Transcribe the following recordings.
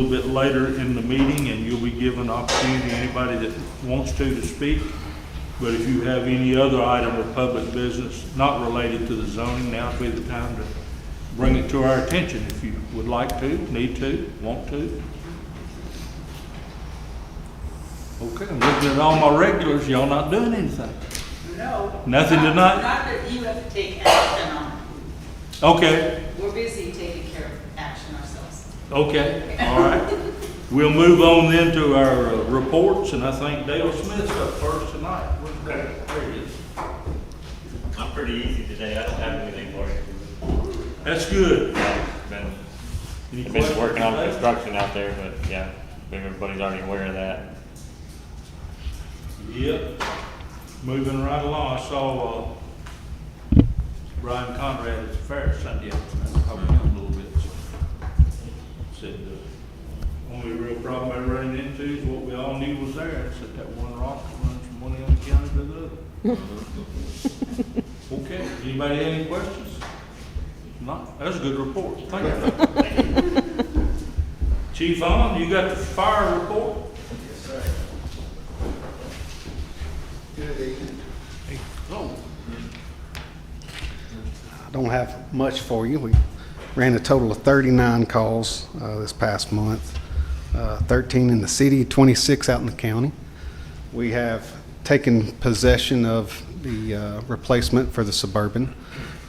little bit later in the meeting, and you'll be given opportunity to anybody that wants to speak. But if you have any other item of public business not related to the zoning, now would be the time to bring it to our attention if you would like to, need to, want to. Okay, I'm looking at all my regulars. Y'all not doing anything? No. Nothing tonight? Not that you have to take action on. Okay, We're busy taking care of action ourselves. okay, all right. We'll move on then to our reports, and I think Dale Smith's up first tonight. Where's Dale? There he is. I'm pretty easy today. I don't have anything for you. That's good. Any Been questions working on today? construction out there, but yeah, I think everybody's already aware of that. Yep. Moving right along, I saw Brian Conrad at the fair Sunday afternoon, talking to him a little bit. Said the only real problem I ran into is what we all knew was there. It said that one rock that runs from one end of the county to the other. Okay, anybody have any questions? Not, that's a good report. Thank you. Chief Hahn, you got the fire report? Yes, sir. Good evening. Oh. I don't have much for you. We ran a total of 39 calls this past month, 13 in the city, 26 out in the county. We have taken possession of the replacement for the Suburban,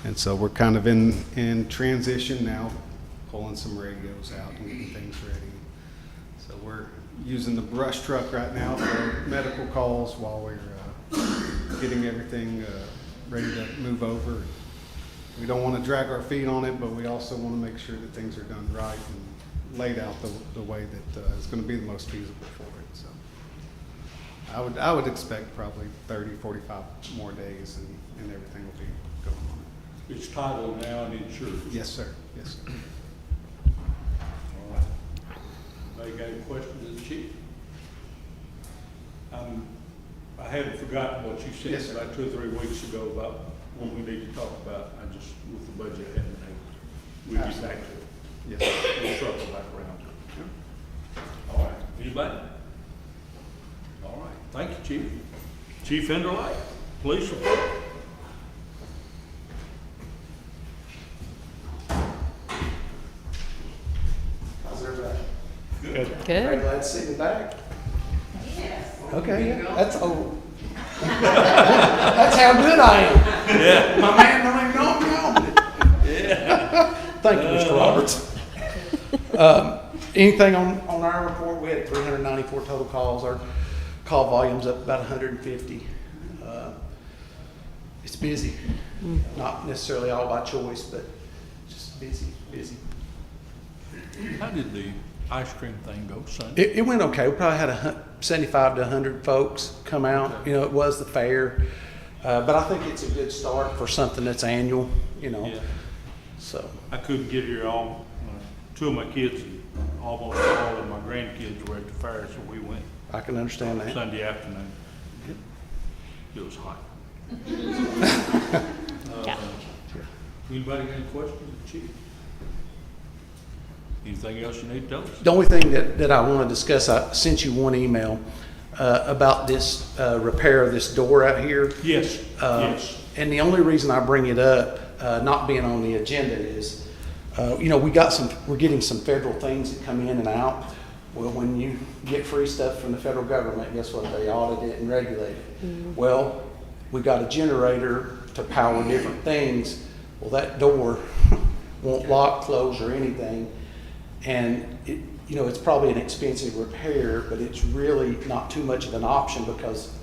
and so we're kind of in transition now, pulling some radios out and getting things ready. So we're using the brush truck right now for medical calls while we're getting everything ready to move over. We don't want to drag our feet on it, but we also want to make sure that things are done right and laid out the way that is going to be the most feasible for it. So I would expect probably 30, 45 more days and everything will be going on it. It's titled now and insured. Yes, sir. Yes, sir. All right. Anybody got any questions of the chief? I hadn't forgotten what you said Yes, sir. about 2 or 3 weeks ago about what we need to talk about. I just, with the budget, I hadn't been able to. We'll get back to it. Yes, sir. We'll circle back around to it. All right. Anybody? All right. Thank you, Chief. Chief Enderlake, police report. How's everybody? Good. Very glad to see you back. Yes. Okay, yeah, that's old. That's how good I am. Yeah. My man don't even know I'm on it. Yeah. Thank you, Mr. Roberts. Anything on our report? We had 394 total calls. Our call volume's up about 150. It's busy. Not necessarily all by choice, but just busy. How did the ice cream thing go Sunday? It went okay. We probably had 75 to 100 folks come out. Okay. You know, it was the fair. But I think it's a good start for something that's annual, you know. Yeah. So, I couldn't get here all, 2 of my kids, and almost all of my grandkids were at the fair, so we went I can understand that. Sunday afternoon. It was hot. Yeah. Anybody got any questions, Chief? Anything else you need to tell us? The only thing that I want to discuss, I sent you one email about this repair of this door out here. Yes, yes. And the only reason I bring it up, not being on the agenda, is, you know, we're getting some federal things that come in and out. Well, when you get free stuff from the federal government, guess what? They audit it and regulate it. Mm-hmm. Well, we got a generator to power different things. Well, that door won't lock, close, or anything. And it, you know, it's probably an expensive repair, but it's really not too much of an option because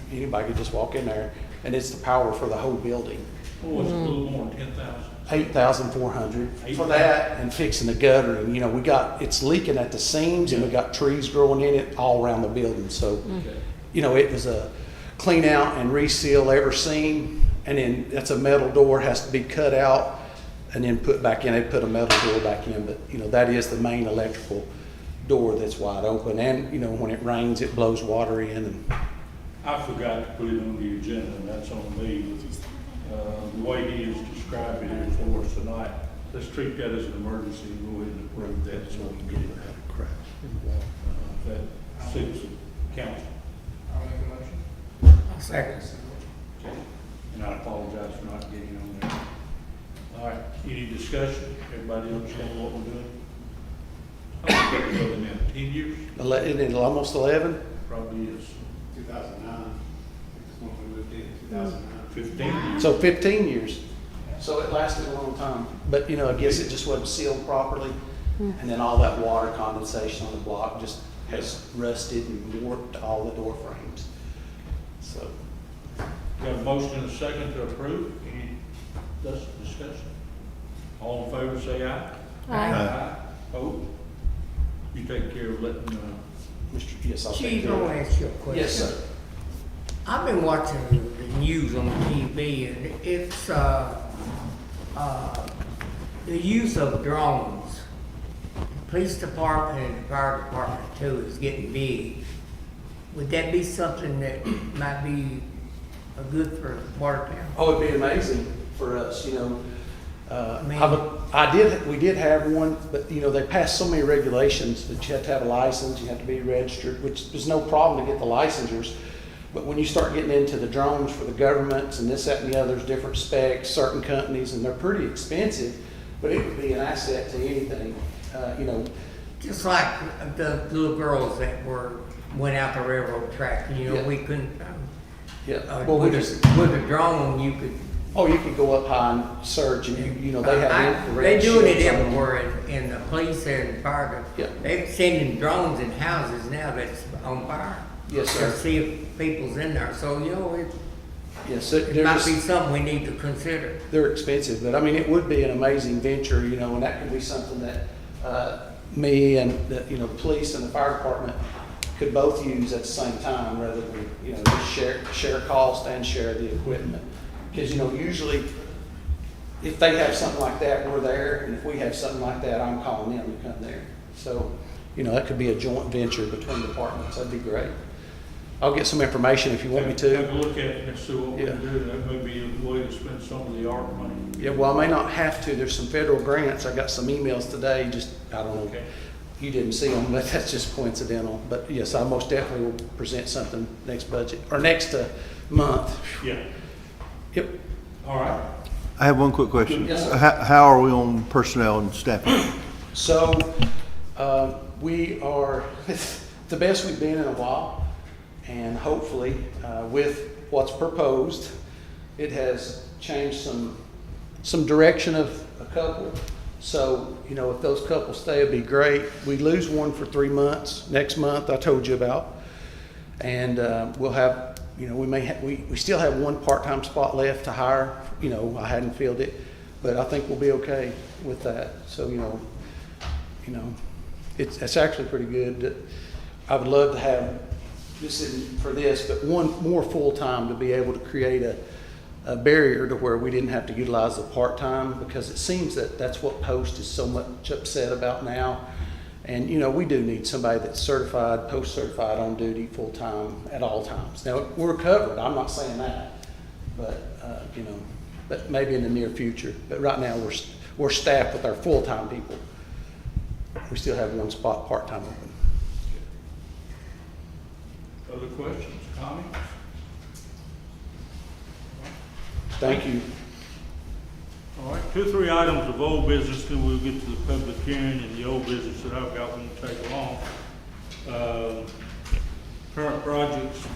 anybody could just walk in there, and it's the power for the whole building. Oh, it's a little more than 10,000. 8,400 for that, and fixing the guttering. You know, it's leaking at the seams, and we got trees growing in it all around the building. So, Okay. you know, it was a clean out and reseal every seam, and then that's a metal door, has to be cut out and then put back in. They put a metal door back in, but you know, that is the main electrical door that's wide open. And you know, when it rains, it blows water in. And I forgot to put it on the agenda, and that's on me. The way he has described it here for us tonight, let's treat that as an emergency and go ahead and approve that so we can get it crash in the water. That suits the council. I'll make a motion. Second. Okay. And I apologize for not getting on there. All right, any discussion? Everybody understand what we're doing? How long have we been in? 10 years? Isn't it almost 11? Probably is 2009, it's when we moved in, 2009. 15 years. So 15 years. So it lasted a long time. But, you know, I guess it just wasn't sealed properly. And then all that water condensation on the block just has rusted and warped all the door frames. So, Got a motion and a second to approve. Any discussion? All in favor, say aye. Aye. Opposed? You take care of letting, Mr. Yes, I'll take Chief, care I of want it. to ask you a question. Yes, sir. I've been watching the news on the TV, and it's the use of drones. The police department and the fire department too is getting big. Would that be something that might be good for Watertown? Oh, it'd be amazing for us, you know. Man. We did have one, but you know, they passed so many regulations that you have to have a license, you have to be registered, which there's no problem to get the licensures. But when you start getting into the drones for the governments and this, that, and the others, different specs, certain companies, and they're pretty expensive, but it would be an asset to anything, you know. Just like the little girls that went out the railroad track, you know, Yeah. we couldn't, Yeah. Well, we with just, a drone, you could. oh, you could go up high and search, and you know, they have infrared. They're doing it shields on them. everywhere in the police and fire. Yeah. They're sending drones in houses now that's on fire. Yes, To sir. see if people's in there. So, you know, Yes, it they're might just- be something we need to consider. They're expensive, but I mean, it would be an amazing venture, you know, and that could be something that me and the, you know, the police and the fire department could both use at the same time, rather than, you know, just share cost and share the equipment. Because, you know, usually if they have something like that, we're there, and if we have something like that, I'm calling them to come there. So, you know, that could be a joint venture between departments. That'd be great. I'll get some information if you want me Have to. a look at it and see what we Yeah. can do. That may be a way to spend some of the ARP money. Yeah, well, I may not have to. There's some federal grants. I got some emails today, just, I don't know. Okay. You didn't see them, but that's just coincidental. But yes, I most definitely will present something next budget, or next month. Yeah, Yep. all right. I have one quick question. Yes, sir. How are we on personnel and staffing? So, we are the best we've been in a while. And hopefully, with what's proposed, it has changed some direction of a couple. So, you know, if those couples stay, it'd be great. We lose one for 3 months next month, I told you about. And we'll have, you know, we still have one part-time spot left to hire. You know, I hadn't filled it, but I think we'll be okay with that. So, you know, it's actually pretty good. I would love to have, this isn't for this, but one more full-time to be able to create a barrier to where we didn't have to utilize the part-time, because it seems that that's what Post is so much upset about now. And, you know, we do need somebody that's certified, post-certified, on duty full-time at all times. Now, we're covered, I'm not saying that, but, you know, but maybe in the near future. But right now, we're staffed with our full-time people. We still have one spot part-time open. Other questions, comments? Thank you. All right, 2 or 3 items of old business, then we'll get to the public hearing, and the old business that I've got won't take long. Current projects,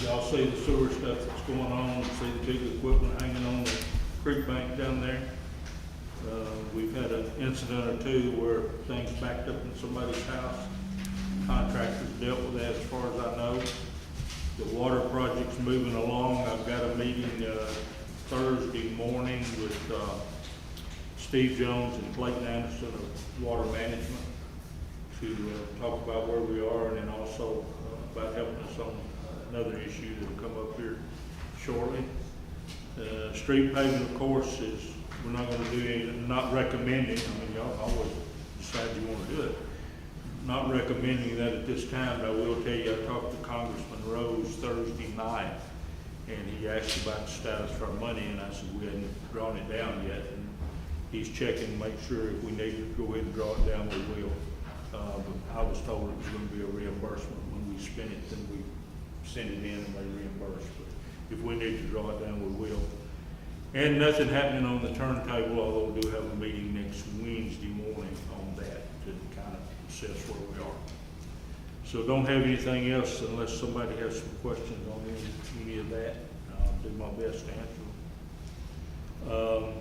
y'all see the sewer stuff that's going on, see the big equipment hanging on the creek bank down there. We've had an incident or two where things backed up in somebody's house. Contractors dealt with that as far as I know. The water project's moving along. I've got a meeting Thursday morning with Steve Jones and Clayton Anderson of Water Management to talk about where we are, and then also about helping us on another issue that'll come up here shortly. Street paving, of course, is, we're not gonna do any, not recommending, I mean, y'all always decide you wanna do it. Not recommending that at this time, but I will tell you, I talked to Congressman Rose Thursday night, and he asked about the status of our money, and I said we hadn't drawn it down yet. And he's checking to make sure if we need to go ahead and draw it down, we will. But I was told it was gonna be a reimbursement. When we spend it, then we send it in and they reimburse. But if we need to draw it down, we will. And nothing happening on the turntable, although we do have a meeting next Wednesday morning on that to kind of assess where we are. So don't have anything else unless somebody has some questions on any of that. I'll do my best to answer them.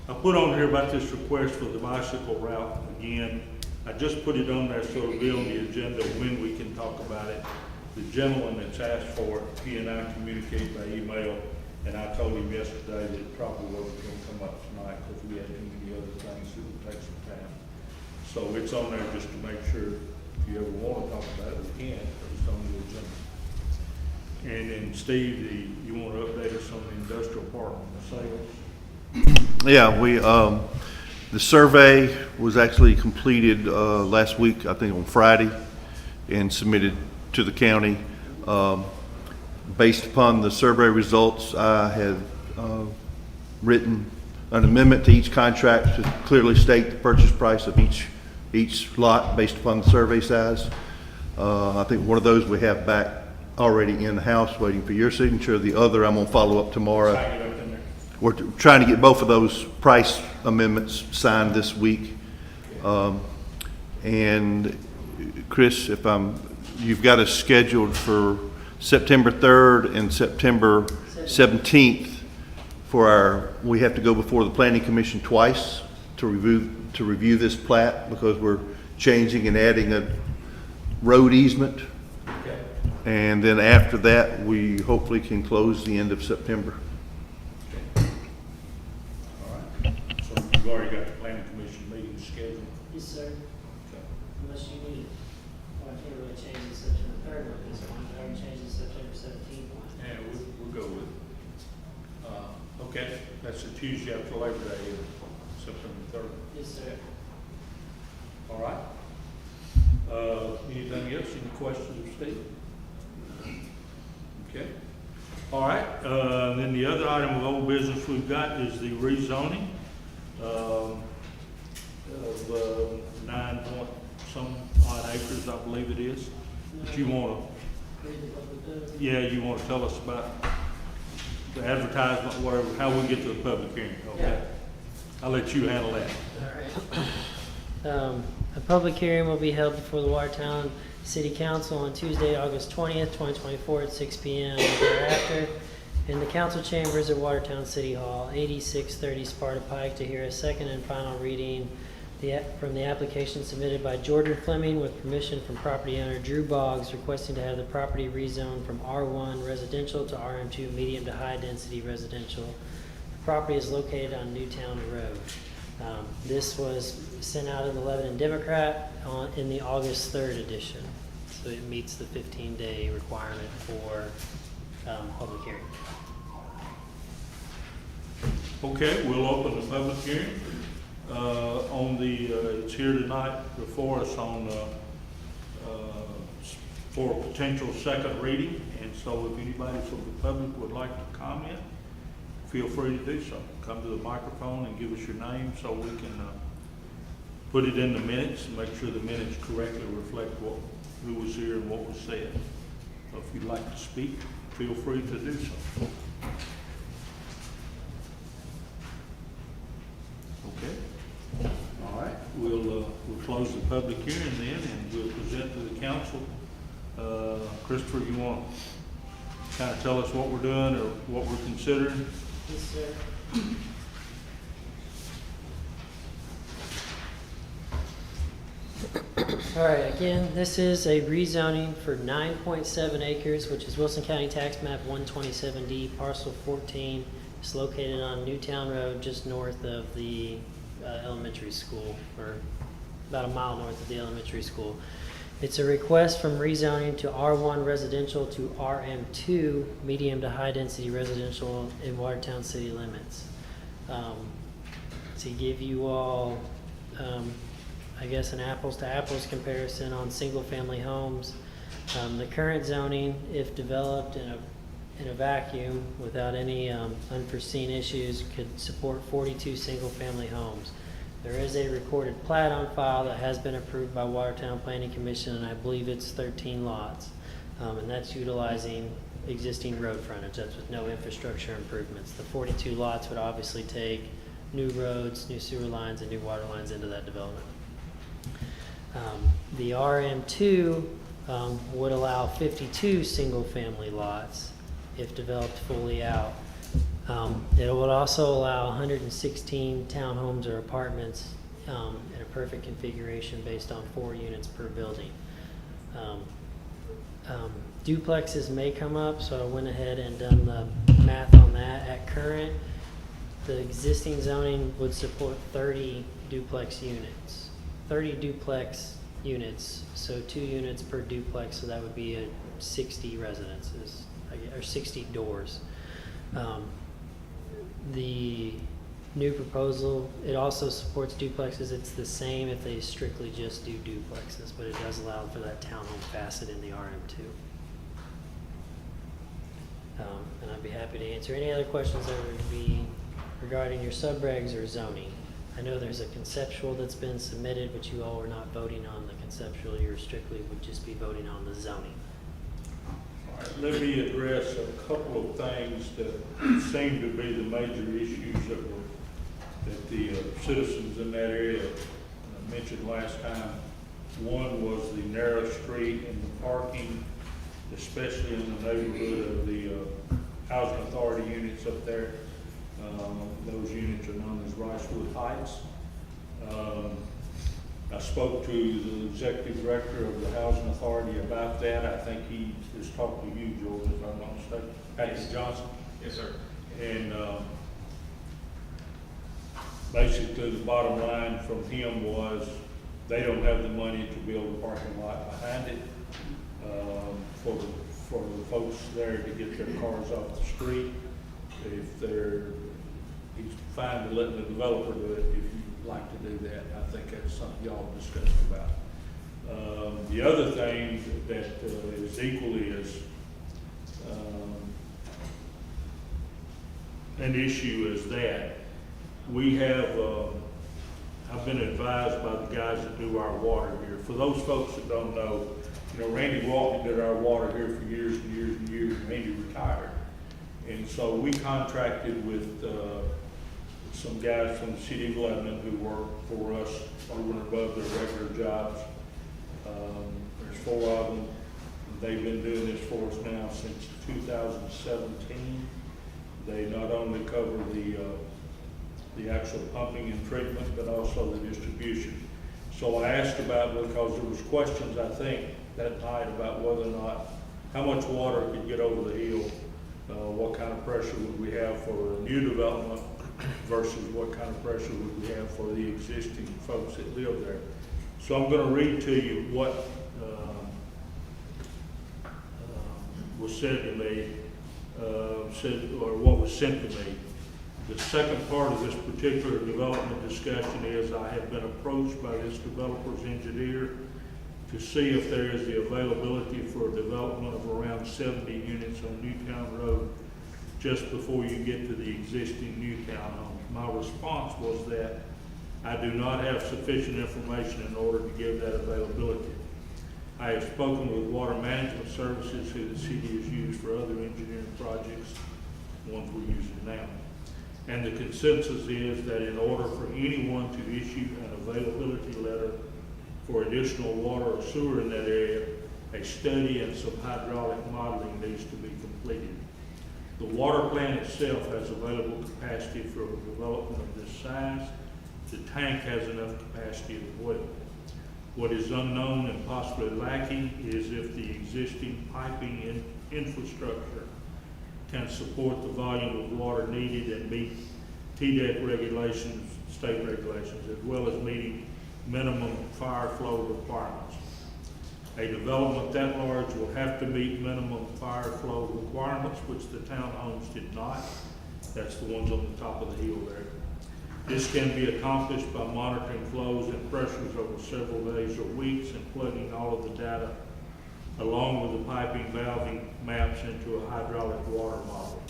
I put on here about this request for the bicycle route again. I just put it on there so it'll be on the agenda when we can talk about it. The gentleman that's asked for it, he and I communicated by email, and I told him yesterday that it probably wasn't going to come up tonight because we had too many other things that would take some time. So it's on there just to make sure if you ever want to talk about it, we can, but it's on the agenda. And then Steve, you want to update us on the industrial park sales? Yeah, the survey was actually completed last week, I think on Friday, and submitted to the county. Based upon the survey results, I had written an amendment to each contract to clearly state the purchase price of each lot based upon the survey size. I think one of those we have back already in the house waiting for your signature. The other I'm gonna follow up tomorrow. We're trying to get both of those price amendments signed this week. And Chris, you've got us scheduled for September 3rd and September 17th we have to go before the Planning Commission twice to review this plat because we're changing and adding a road easement. Okay. And then after that, we hopefully can close the end of September. All right. So you've already got the planning commission meeting scheduled? Yes, sir. Okay. Unless you need, well, I can't really change the September 3rd one at this point, but I can change the September 17th one. Yeah, we'll go with it. Okay, that's a Tuesday after Labor Day, September 3rd. Yes, sir. All right. Anything else? Any questions, Steve? Okay. All right. Then the other item of old business we've got is the rezoning of 9 point some odd acres, I believe it is. But you want to, you want to tell us about the advertisement, whatever, how we get to the public hearing. Okay. I'll let you handle that. All right. A public hearing will be held before the Watertown City Council on Tuesday, August 20th, 2024 at 6 p.m. thereafter in the council chambers at Watertown City Hall, 8630 Sparta Pike, to hear a second and final reading from the application submitted by Jordan Fleming with permission from property owner Drew Boggs requesting to have the property rezoned from R1 residential to RM2 medium to high density residential. The property is located on Newtown Road. This was sent out in the Lebanon Democrat in the August 3rd edition. So it meets the 15-day requirement for public hearing. Okay, we'll open the public hearing. It's here tonight before us for a potential second reading. And so if anybody from the public would like to comment, feel free to do so. Come to the microphone and give us your name so we can put it in the minutes and make sure the minutes correctly reflect who was here and what was said. So if you'd like to speak, feel free to do so. Okay. All right. We'll close the public hearing then, and we'll present to the council. Christopher, you want to kind of tell us what we're doing or what we're considering? Yes, sir. All right, again, this is a rezoning for 9.7 acres, which is Wilson County Tax Map 127D, parcel 14. It's located on Newtown Road, just north of the elementary school, or about a mile north of the elementary school. It's a request from rezoning to R1 residential to RM2 medium to high density residential in Watertown city limits. To give you all, I guess, an apples to apples comparison on single family homes, the current zoning, if developed in a vacuum without any unforeseen issues, could support 42 single family homes. There is a recorded plat on file that has been approved by Watertown Planning Commission, and I believe it's 13 lots. And that's utilizing existing road frontage. That's with no infrastructure improvements. The 42 lots would obviously take new roads, new sewer lines, and new water lines into that development. The RM2 would allow 52 single-family lots if developed fully out. It would also allow 116 townhomes or apartments in a perfect configuration based on 4 units per building. Duplexes may come up, so I went ahead and done the math on that. At current, the existing zoning would support 30 duplex units. 30 duplex units, so 2 units per duplex, so that would be 60 residences, or 60 doors. The new proposal, it also supports duplexes. It's the same if they strictly just do duplexes, but it does allow for that townhome facet in the RM2. And I'd be happy to answer any other questions that would be regarding your subregs or zoning. I know there's a conceptual that's been submitted, but you all are not voting on the conceptual. You strictly would just be voting on the zoning. All right, let me address a couple of things that seem to be the major issues that the citizens in that area mentioned last time. One was the narrow street and the parking, especially in the neighborhood of the housing authority units up there. Those units are known as Ricewood Heights. I spoke to the executive director of the housing authority about that. I think he has talked to you, George, if I'm not mistaken. Patrick Johnson? Yes, sir. And basically the bottom line from him was they don't have the money to build a parking lot behind it for the folks there to get their cars off the street. He's fine with letting the developer do it if you'd like to do that. I think that's something y'all discussed about. The other thing that is equally as an issue as that, we have, I've been advised by the guys that do our water here. For those folks that don't know, Randy Walton did our water here for years and years and years, and Randy retired. And so we contracted with some guys from the city of Lebanon who work for us over and above their regular jobs. There's 4 of them. They've been doing this for us now since 2017. They not only cover the actual pumping and treatment, but also the distribution. So I asked about, because there was questions, I think, that night about whether or not, how much water could get over the hill, what kind of pressure would we have for a new development versus what kind of pressure would we have for the existing folks that live there. So I'm going to read to you what was said to me, or what was sent to me. The second part of this particular development discussion is I have been approached by this developer's engineer to see if there is the availability for a development of around 70 units on Newtown Road just before you get to the existing Newtown home. My response was that I do not have sufficient information in order to give that availability. I have spoken with Water Management Services, who the city has used for other engineering projects, the ones we're using now. And the consensus is that in order for anyone to issue an availability letter for additional water or sewer in that area, a study and some hydraulic modeling needs to be completed. The water plant itself has available capacity for a development of this size. The tank has enough capacity as well. What is unknown and possibly lacking is if the existing piping infrastructure can support the volume of water needed and meet TDEC regulations, state regulations, as well as meeting minimum fire flow requirements. A development that large will have to meet minimum fire flow requirements, which the townhomes did not. That's the ones on the top of the hill there. This can be accomplished by monitoring flows and pressures over several days or weeks and plugging all of the data along with the piping valving maps into a hydraulic water model.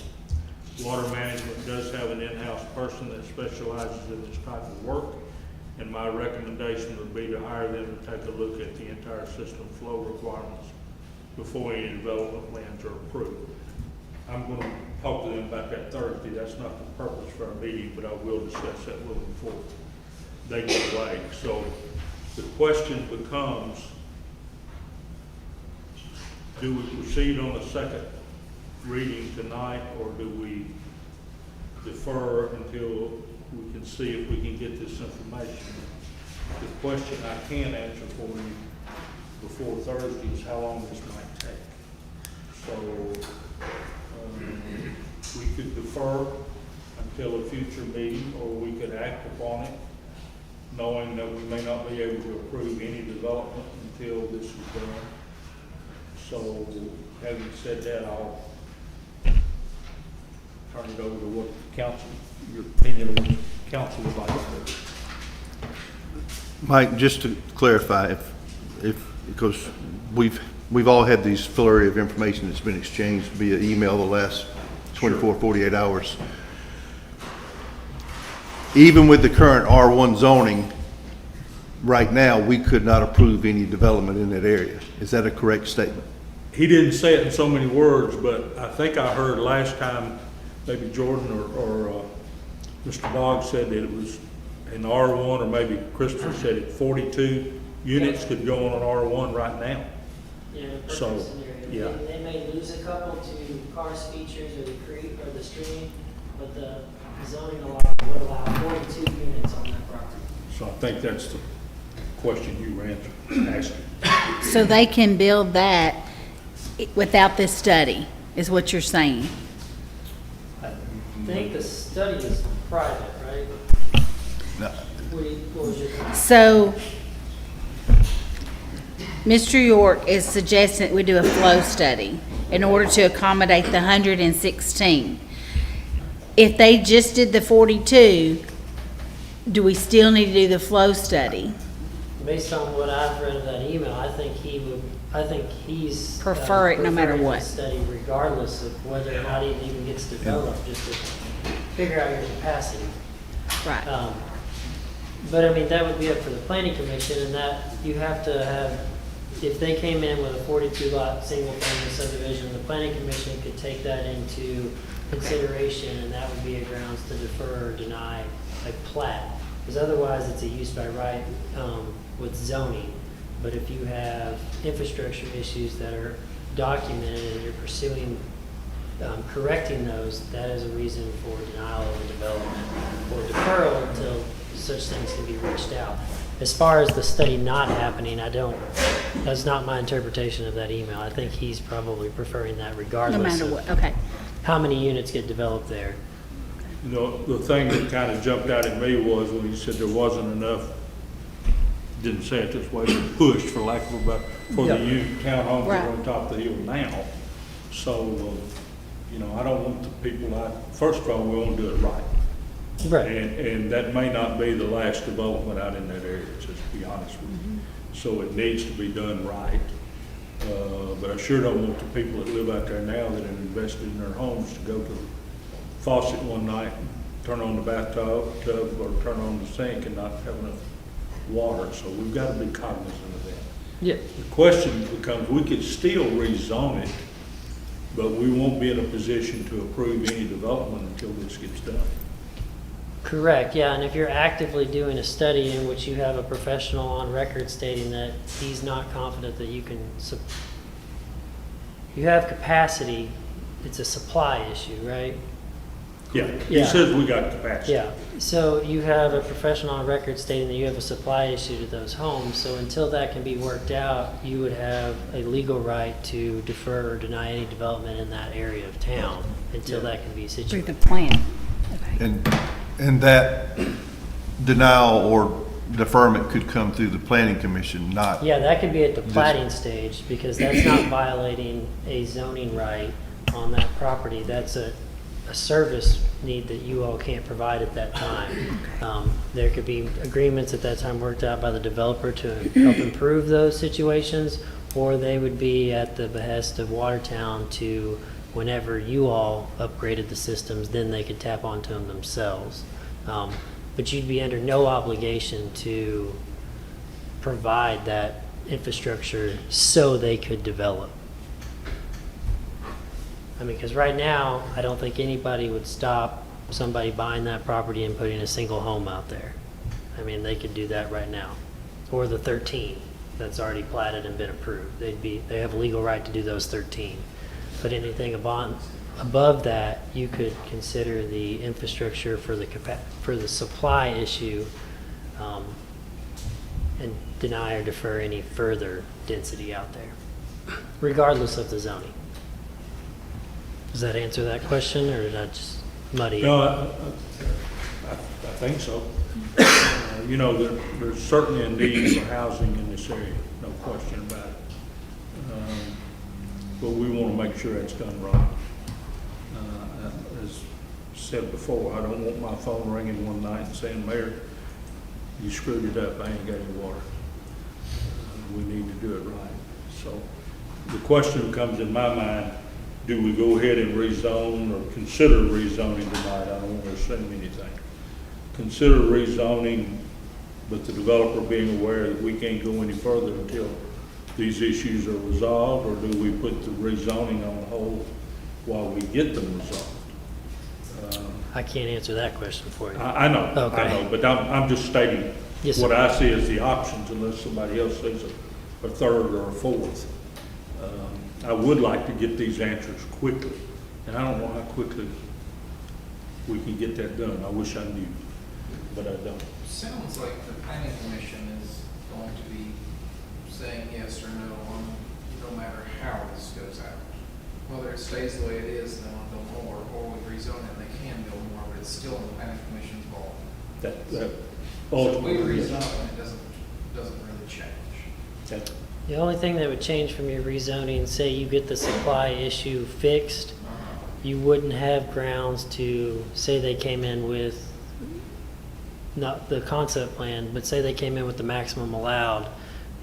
Water management does have an in-house person that specializes in this type of work, And my recommendation would be to hire them to take a look at the entire system flow requirements before any development plans are approved. I'm gonna talk to them about that Thursday. That's not the purpose for our meeting, but I will discuss that with them before they go away. So the question becomes, do we proceed on a second reading tonight, or do we defer until we can see if we can get this information? The question I can answer for you before Thursday is how long this might take. So we could defer until a future meeting, or we could act upon it, knowing that we may not be able to approve any development until this is done. So having said that, I'll turn it over to what council, your opinion of what the council would like to do. Mike, just to clarify, because we've all had these flurry of information that's been exchanged via email the last 24, 48 hours. Even with the current R1 zoning, right now, we could not approve any development in that area. Is that a correct statement? He didn't say it in so many words, but I think I heard last time, maybe Jordan or Mr. Boggs said that it was in R1, or maybe Christopher said it, 42 units could go on an R1 right now. Yeah, So, perfect scenario. yeah. They may lose a couple to karst features or the creek or the stream, but the zoning law would allow 42 units on that property. So I think that's the question you were asking. So they can build that without this study, is what you're saying? I think the study is private, right? No. What was your comment? So, Mr. York is suggesting that we do a flow study in order to accommodate the 116. If they just did the 42, do we still need to do the flow study? Based on what I've read of that email, I think he's Prefer it no matter preferring the what. study regardless of whether or not it even gets developed, just to figure out your capacity. Right. But I mean, that would be up for the planning commission, and that you have to have, if they came in with a 42 lot single family subdivision, the planning commission could take that into consideration, and that would be a grounds to defer or deny a plat. Because otherwise it's a use by right with zoning. But if you have infrastructure issues that are documented and you're pursuing correcting those, that is a reason for denial of a development or deferral until such things can be reached out. As far as the study not happening, that's not my interpretation of that email. I think he's probably preferring that No regardless matter of what, okay. how many units get developed there. You know, the thing that kind of jumped out at me was when he said there wasn't enough, didn't say it this way, but pushed, for lack of a better, for the townhomes that are on top of the hill now. So, you know, I don't want the people first of all, we want to do it right. Right. And that may not be the last development out in that area, just to be honest with you. So it needs to be done right. But I sure don't want the people that live out there now that have invested in their homes to go to the faucet one night, turn on the bathtub, or turn on the sink and not have enough water. So we've got to be cognizant of that. Yeah. The question becomes, we could still rezone it, but we won't be in a position to approve any development until this gets done. Correct, yeah, and if you're actively doing a study in which you have a professional on record stating that he's not confident that you can, you have capacity, it's a supply issue, right? Yeah, he says we got capacity. Yeah, so you have a professional on record stating that you have a supply issue to those homes, so until that can be worked out, you would have a legal right to defer or deny any development in that area of town until that can be Through situated. the plan. Okay. And that denial or deferment could come through the planning commission, not, Yeah, that could be at the plating stage, because that's not violating a zoning right on that property. That's a service need that you all can't provide at that time. There could be agreements at that time worked out by the developer to help improve those situations, or they would be at the behest of Watertown to, whenever you all upgraded the systems, then they could tap onto them themselves. but you'd be under no obligation to provide that infrastructure so they could develop. I mean, because right now, I don't think anybody would stop somebody buying that property and putting a single home out there. I mean, they could do that right now. Or the 13 that's already platted and been approved. They have a legal right to do those 13. But anything above that, you could consider the infrastructure for the supply issue, and deny or defer any further density out there, regardless of the zoning. Does that answer that question, or did I just muddy it? No, I think so. You know, there's certainly a need for housing in this area, no question about it. But we want to make sure it's done right. As said before, I don't want my phone ringing one night and saying, Mayor, you screwed it up, I ain't got any water. We need to do it right. So the question comes in my mind, do we go ahead and rezone or consider rezoning tonight? I don't want to assume anything. Consider rezoning, but the developer being aware that we can't go any further until these issues are resolved, or do we put the rezoning on hold while we get them resolved? I can't answer that question for you. I know, Okay. but I'm just stating Yes, what sir. I see as the options, unless somebody else says a third or a fourth. I would like to get these answers quickly, and I don't know how quickly we can get that done. I wish I knew, but I don't. Sounds like the planning commission is going to be saying yes or no on, no matter how this goes out. Whether it stays the way it is, then they'll build more, or we rezone it, they can build more, but it's still in the planning commission's ball. That So if we ultimately, rezone it, doesn't really change. that- The only thing that would change from your rezoning, say you get the supply issue fixed, you wouldn't have grounds to, say they came in with, not the concept plan, but say they came in with the maximum allowed,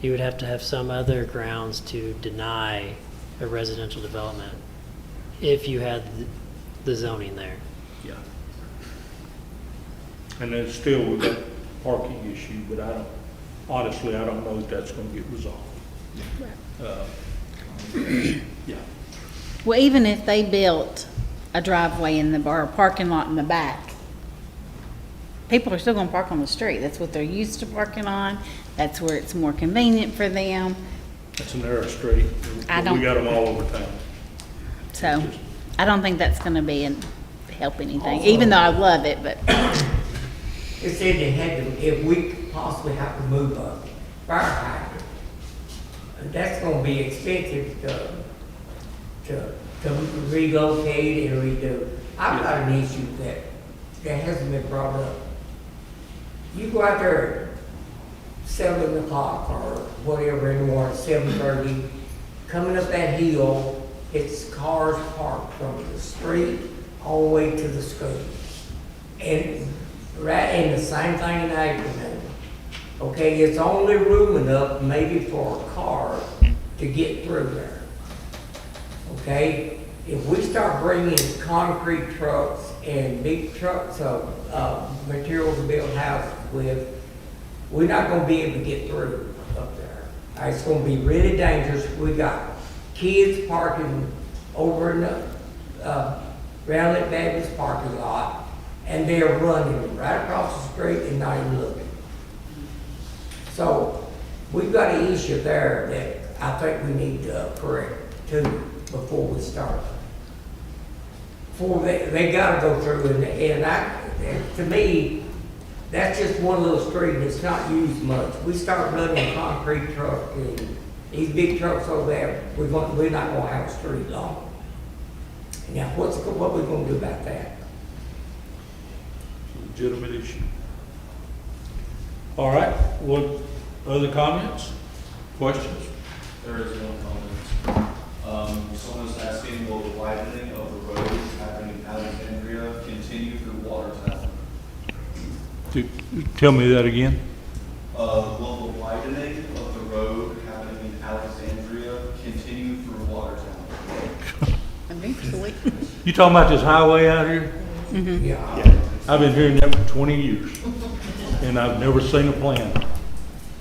you would have to have some other grounds to deny a residential development if you had the zoning there. yeah. And then still with that parking issue, but honestly, I don't know if that's gonna get resolved. Yeah. Well, even if they built a driveway in or a parking lot in the back, people are still gonna park on the street. That's what they're used to parking on. That's where it's more convenient for them. It's a narrow street. I don't- We got them all over town. So I don't think that's gonna help anything, even though I love it, but It said they had to, if we could possibly have to move a fire hydrant. That's gonna be expensive to relocate and redo. I've got an issue that hasn't been brought up. You go out there 7 o'clock or whatever in the morning, 7:30, coming up that hill, it's cars parked from the street all the way to the school. And right in the same thing in Ackerman. Okay, it's only room enough maybe for a car to get through there. Okay, if we start bringing concrete trucks and big trucks of materials to build houses with, we're not gonna be able to get through up there. It's gonna be really dangerous. We got kids parking over in the Rowlett Baptist parking lot, and they're running right across the street and not even looking. So, we've got an issue there that I think we need to correct too, before we start. They gotta go through, and to me, that's just one little street, and it's not used much. We start running a concrete truck, and these big trucks over there, we're not gonna have a street long. Now, what we gonna do about that? Legitimate issue. All right, what, other comments, questions? There is one comment. Someone's asking, will the widening of the road happening in Alexandria continue through Watertown? Tell me that again. Will the widening of the road happening in Alexandria continue through Watertown? eventually. You talking about this highway out here? Yeah. I've been hearing that for 20 years, and I've never seen a plan.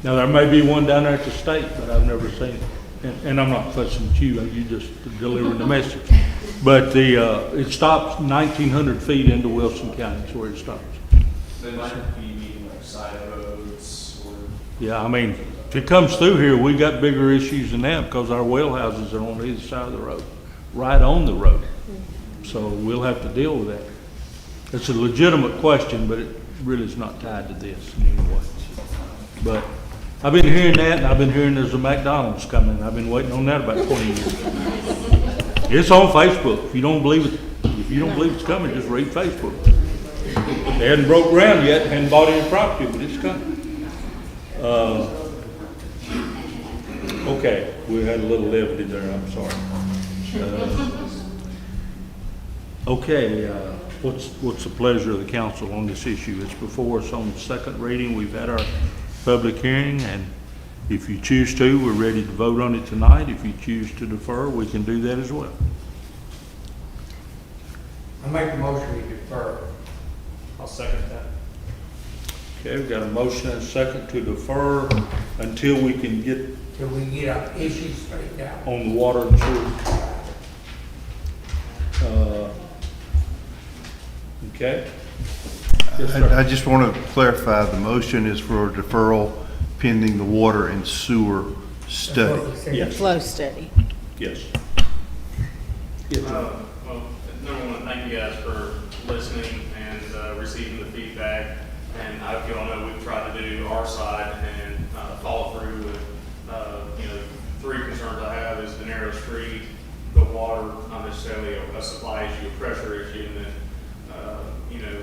Now, there may be one down there at the state, but I've never seen it. And I'm not fussing at you, you just delivering the message. But it stops 1,900 feet into Wilson County, is where it stops. They might be needing like side roads or. Yeah, I mean, if it comes through here, we got bigger issues than that because our well houses are on either side of the road, right on the road. So we'll have to deal with that. It's a legitimate question, but it really is not tied to this in any way. But I've been hearing that, and I've been hearing there's a McDonald's coming. I've been waiting on that about 20 years. It's on Facebook. If you don't believe it's coming, just read Facebook. They hadn't broke ground yet, hadn't bought any property, but it's coming. Okay, we had a little levity there, I'm sorry. Okay, what's the pleasure of the council on this issue? It's before us on second reading. We've had our public hearing, and if you choose to, we're ready to vote on it tonight. If you choose to defer, we can do that as well. I make a motion to defer. I'll second that. Okay, we've got a motion and a second to defer until we can get Till we get our issues straightened out. on the water and sewer. Okay? Yes, sir. I just want to clarify, the motion is for deferral pending the water and sewer study. The flow study. Yes. Yes, sir. Well, number one, thank you guys for listening and receiving the feedback. And I hope you all know we've tried to do our side and follow through with, three concerns I have is the narrow street, the water, not necessarily a supply issue, a pressure issue, and then,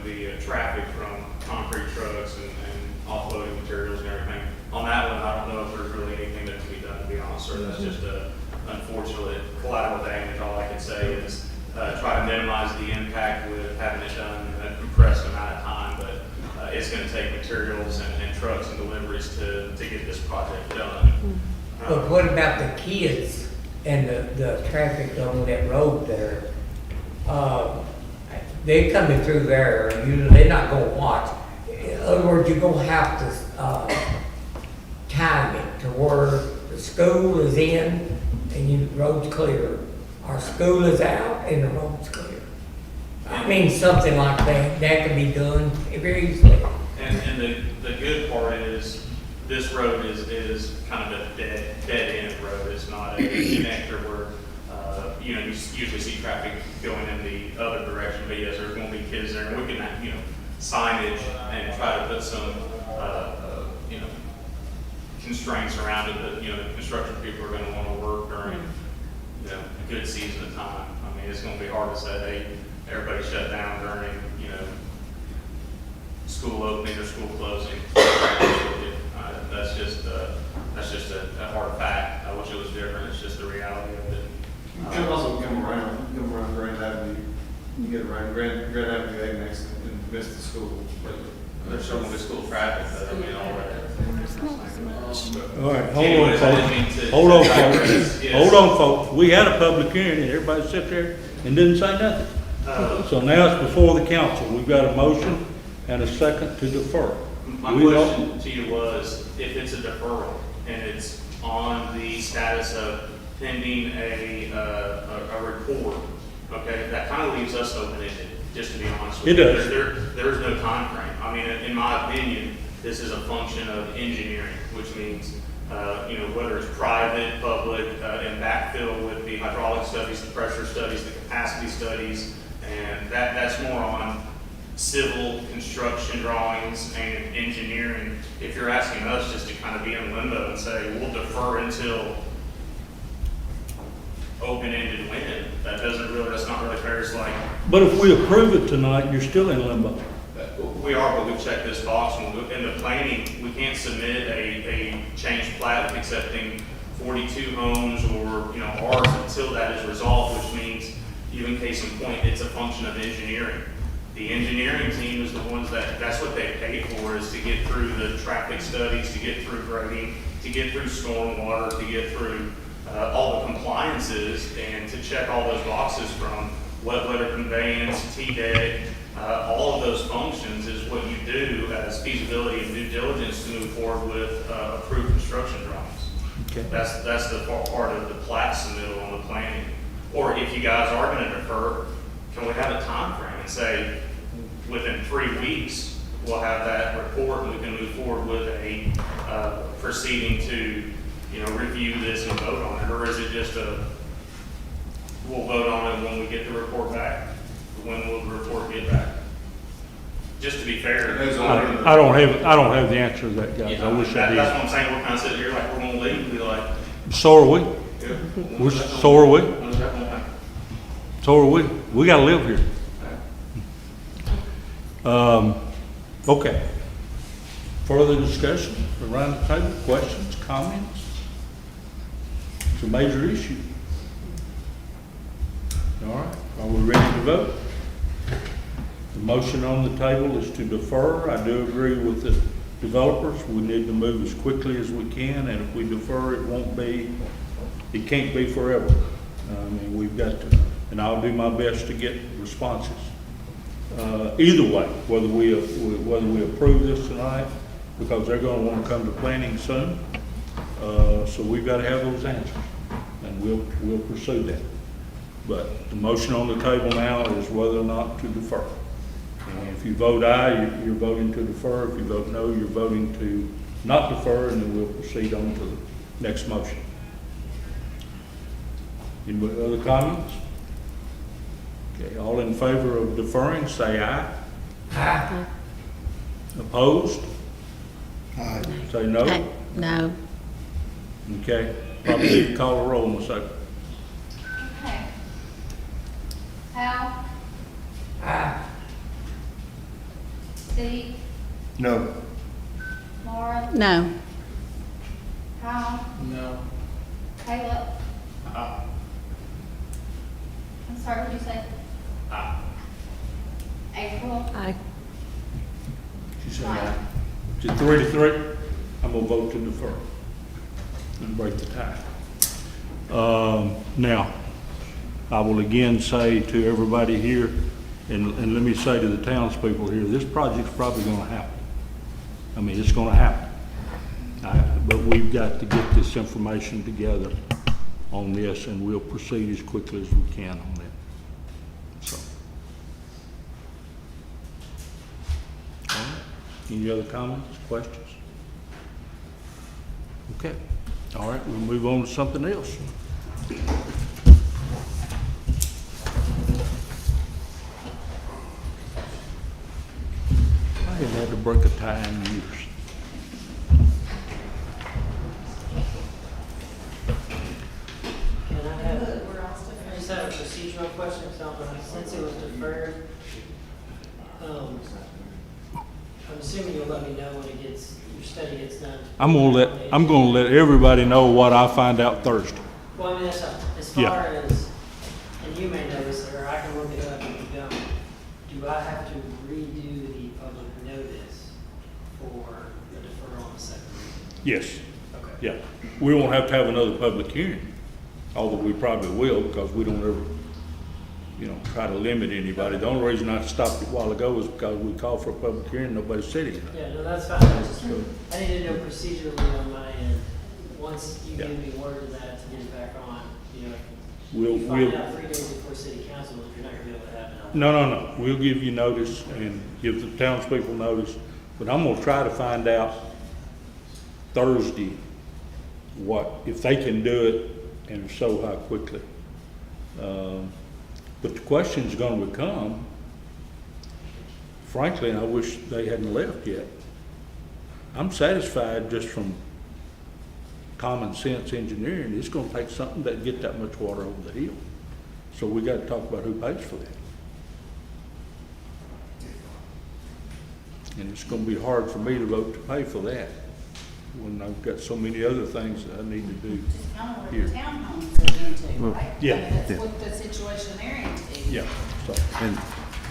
the traffic from concrete trucks and offloading materials and everything. On that one, I don't know if there's really anything that can be done, to be honest, sir. That's just a unfortunate collateral damage. All I can say is try to minimize the impact with having it done in a compressed amount of time, but it's going to take materials and trucks and deliveries to get this project done. But what about the kids and the traffic on that road there? They're coming through there, they're not gonna watch. In other words, you're gonna have to, time it to where the school is in and the road's clear. Our school is out and the road's clear. I mean, something like that can be done very easily. And the good part is this road is kind of a dead end road. It's not a connector where, you usually see traffic going in the other direction, but yes, there's going to be kids there, and we can, signage and try to put some, constraints around it that, the construction people are going to want to work during, a good season of time. I mean, it's going to be hard to say, hey, everybody shut down during, school opening or school closing. That's just a hard fact. I wish it was different. It's just the reality of it. You can also come around Grand Avenue, you get around Grand Avenue, they next and miss the school. There's so much school traffic that, already. All right, hold on, folks. Hold on, folks. We had a public hearing and everybody sat there and didn't say nothing. So now it's before the council. We've got a motion and a second to defer. My question to you was, if it's a deferral and it's on the status of pending a report, okay, that kind of leaves us open-ended, just to be honest with you. It does. There's no time frame. I mean, in my opinion, this is a function of engineering, which means, whether it's private, public, and backfill with the hydraulic studies, the pressure studies, the capacity studies, and that's more on civil construction drawings and engineering. If you're asking us just to kind of be in limbo and say, we'll defer until open-ended when, that's not really fair. It's like, But if we approve it tonight, you're still in limbo. we are, but we've checked this box. In the planning, we can't submit a changed plat with accepting 42 homes or, ours until that is resolved, which means, even case in point, it's a function of engineering. The engineering team is the ones that's what they pay for, is to get through the traffic studies, to get through grading, to get through stormwater, to get through all the compliances, and to check all those boxes from wet weather conveyance, TDEC, All of those functions is what you do as feasibility and due diligence to move forward with approved construction drawings. Okay. That's the part of the plat submittal on the planning. Or if you guys are going to defer, can we have a time frame and say within 3 weeks we'll have that report and we can move forward with a proceeding to review this and vote on it, or is it just we'll vote on it when we get the report back? When will the report get back? Just to be fair. I don't have the answer to that, guys. I wish I did. That's what I'm saying. We're kind of sitting here like we're going to leave and be like, So are we. yeah. So are we. When's that gonna happen? So are we. We gotta live here. Okay. Further discussion around the table, questions, comments? It's a major issue. All right, are we ready to vote? The motion on the table is to defer. I do agree with the developers. We need to move as quickly as we can, and if we defer, it can't be forever. I mean, we've got to, and I'll do my best to get responses. Either way, whether we approve this tonight, because they're gonna wanna come to planning soon. So we've gotta have those answers, and we'll pursue that. But the motion on the table now is whether or not to defer. And if you vote aye, you're voting to defer. If you vote no, you're voting to not defer, and then we'll proceed on to the next motion. Any other comments? Okay, all in favor of deferring, say aye. Aye. Opposed? Aye. Say no. No. Okay, probably need to call a roll in a second. Okay. Hal? Aye. Steve? No. Laura? No. Kyle? No. Caleb? I'm sorry, what did you say? April? Aye. She said aye. Is it 3-3? I'm gonna vote to defer and break the tie. Now, I will again say to everybody here, and let me say to the townspeople here, this project's probably gonna happen. I mean, it's gonna happen. But we've got to get this information together on this, and we'll proceed as quickly as we can on that. So. All right. Any other comments, questions? Okay. All right, we'll move on to something else. I haven't had to break a tie in years. Can I have, I just have a procedural question, since it was deferred, I'm assuming you'll let me know when your study gets done. I'm gonna let everybody know what I find out Thursday. Well, I mean, that's, as Yeah. far as, and you may know this, or I can look it up if you don't, do I have to redo the public notice for the deferral on the second reading? Yes. Okay. Yeah. We won't have to have another public hearing, although we probably will, because we don't ever, try to limit anybody. The only reason I stopped it a while ago was because we called for a public hearing, nobody said anything. Yeah, no, that's fine. I need to know procedurally on my end, once you give me word of that to get it back on, We'll, if you find out 3 days before city council, if you're not gonna be able to have it on. No. We'll give you notice and give the townspeople notice, but I'm gonna try to find out Thursday if they can do it, and if so, how quickly. But the question's gonna become, frankly, and I wish they hadn't left yet. I'm satisfied just from common sense engineering, it's gonna take something to get that much water over the hill. So we gotta talk about who pays for that. And it's gonna be hard for me to vote to pay for that, when I've got so many other things that I need to do. Just kind of what Here. the townhomes are into, right? Yeah. I mean, that's what the situation they're into. Yeah, so, And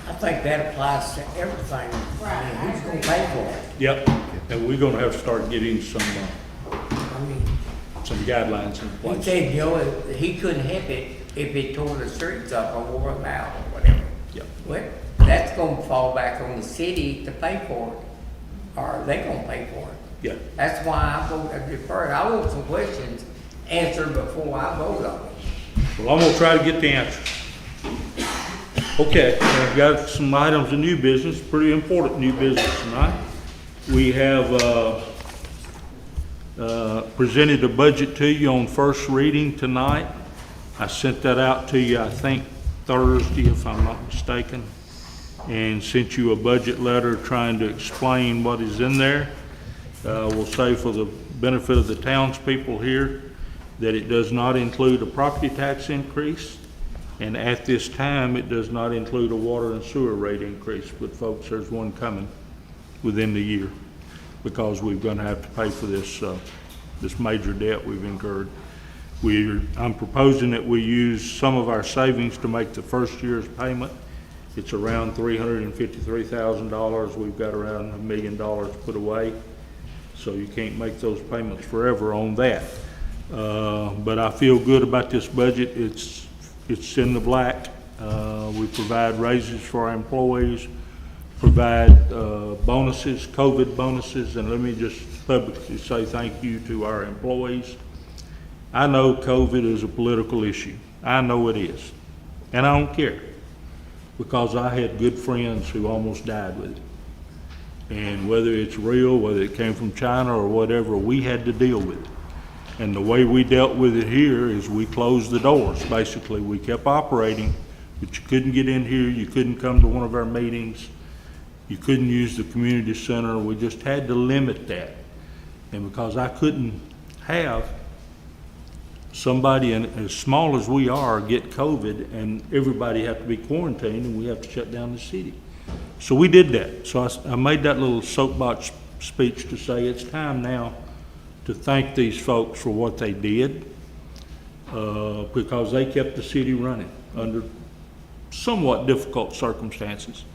I think that applies to everything. I mean, who's gonna pay for it? yep, and we're gonna have to start getting some I mean, guidelines in he place. said, he couldn't help it if he tore the streets up or wore them out or whatever. Yep. What? that's gonna fall back on the city to pay for it. Or are they gonna pay for it? Yeah. That's why I vote to defer it. I want some questions answered before I vote on it. Well, I'm gonna try to get the answers. Okay, I've got some items of new business, pretty important new business tonight. We have, presented the budget to you on first reading tonight. I sent that out to you, I think Thursday, if I'm not mistaken, and sent you a budget letter trying to explain what is in there. We'll say for the benefit of the townspeople here that it does not include a property tax increase, and at this time, it does not include a water and sewer rate increase, but folks, there's one coming within the year because we're gonna have to pay for this, this major debt we've incurred. I'm proposing that we use some of our savings to make the first year's payment. It's around $353,000. We've got around $1 million put away. So you can't make those payments forever on that. But I feel good about this budget. It's in the black. We provide raises for our employees, provide bonuses, COVID bonuses, and let me just publicly say thank you to our employees. I know COVID is a political issue. I know it is. And I don't care because I had good friends who almost died with it. And whether it's real, whether it came from China or whatever, we had to deal with it. And the way we dealt with it here is we closed the doors. Basically, we kept operating, but you couldn't get in here. You couldn't come to one of our meetings. You couldn't use the community center. We just had to limit that. And because I couldn't have somebody as small as we are get COVID and everybody have to be quarantined and we have to shut down the city. So we did that. So I made that little soapbox speech to say it's time now to thank these folks for what they did because they kept the city running under somewhat difficult circumstances.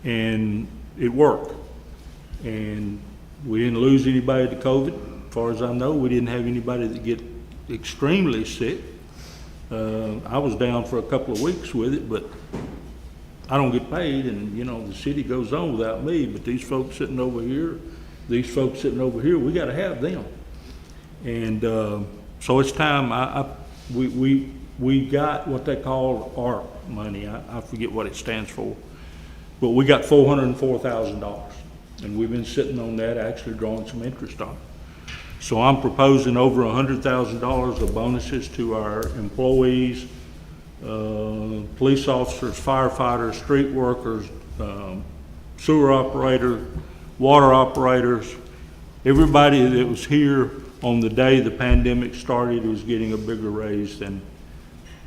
And it worked. And we didn't lose anybody to COVID. As far as I know, we didn't have anybody that get extremely sick. I was down for a couple of weeks with it, but I don't get paid, and you know the city goes on without me. But these folks sitting over here, we got to have them. And so it's time. We got what they call ARP money. I forget what it stands for, but we got $404,000, and we've been sitting on that, actually drawing some interest on it. So I'm proposing over $100,000 of bonuses to our employees, police officers, firefighters, street workers, sewer operators, water operators. Everybody that was here on the day the pandemic started was getting a bigger raise than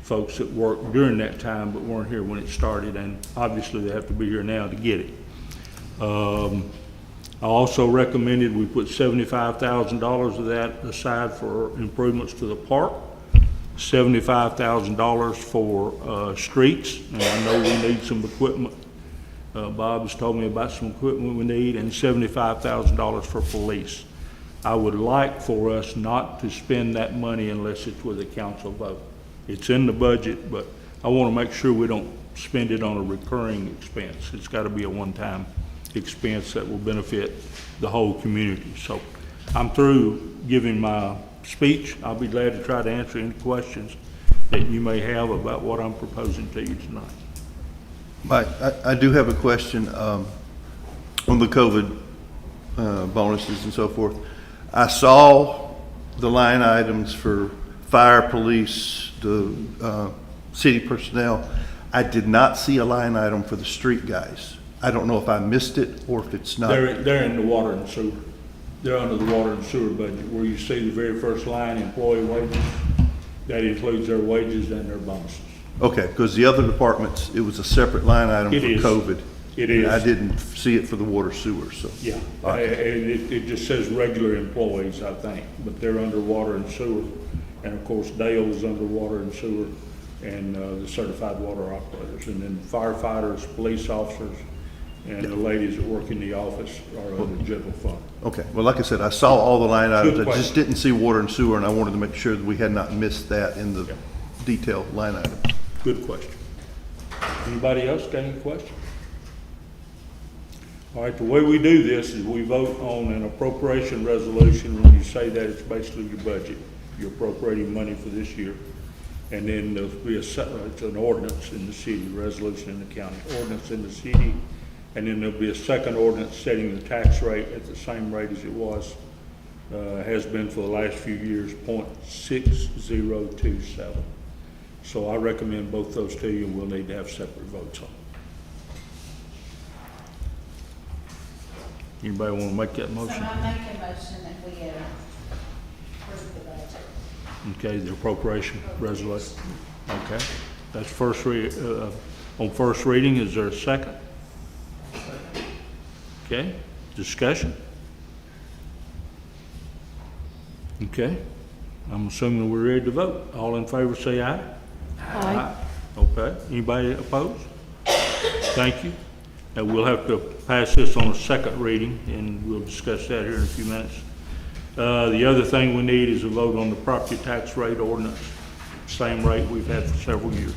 folks that worked during that time but weren't here when it started, and obviously they have to be here now to get it. I also recommended we put $75,000 of that aside for improvements to the park, $75,000 for streets, and I know we need some equipment. Bob has told me about some equipment we need, and $75,000 for police. I would like for us not to spend that money unless it's with a council vote. It's in the budget, but I want to make sure we don't spend it on a recurring expense. It's got to be a one-time expense that will benefit the whole community. So I'm through giving my speech. I'll be glad to try to answer any questions that you may have about what I'm proposing to you tonight. Mike, I do have a question on the COVID bonuses and so forth. I saw the line items for fire, police, the city personnel. I did not see a line item for the street guys. I don't know if I missed it or if it's not. They're in the water and sewer. They're under the water and sewer budget, where you see the very first line, employee wages. That includes their wages and their bonuses. Okay, because the other departments, it was a separate line item It for is. COVID. It is. I didn't see it for the water sewer, so. Yeah, All right. it just says regular employees, I think, but they're under water and sewer. And of course, Dale is under water and sewer, and the certified water operators. And then firefighters, police officers, and the ladies that work in the office are under the general fund. Okay, well, like I said, I saw all the line items. Good I just question. didn't see water and sewer, and I wanted to make sure that we had not missed that in the detailed line item. Good question. Anybody else got any questions? All right, the way we do this is we vote on an appropriation resolution. When you say that, it's basically your budget. You're appropriating money for this year. And then there'll be it's an ordinance in the city, resolution in the county, ordinance in the city. And then there'll be a second ordinance setting the tax rate at the same rate as it was, has been for the last few years, 0.6027. So I recommend both those to you, and we'll need to have separate votes on. Anybody want to make that So motion? I make a motion that we approve the budget. Okay, the appropriation resolution. Okay, that's on first reading. Is there a second? Okay, discussion? Okay, I'm assuming we're ready to vote. All in favor say aye. Aye. Okay, anybody opposed? Thank you. And we'll have to pass this on a second reading, and we'll discuss that here in a few minutes. The other thing we need is a vote on the property tax rate ordinance, same rate we've had for several years.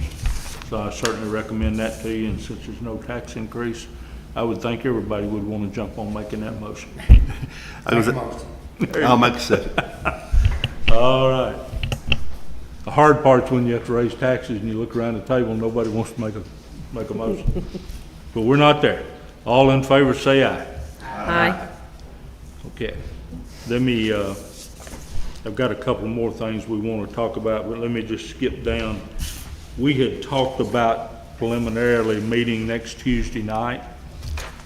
So I certainly recommend that to you, and since there's no tax increase, I would think everybody would want to jump on making that motion. I'll make a second. All right. The hard part's when you have to raise taxes and you look around the table and nobody wants to make a motion. But we're not there. All in favor say aye. Aye. Okay. Let me, I've got a couple more things we want to talk about, but let me just skip down. We had talked about preliminarily meeting next Tuesday night.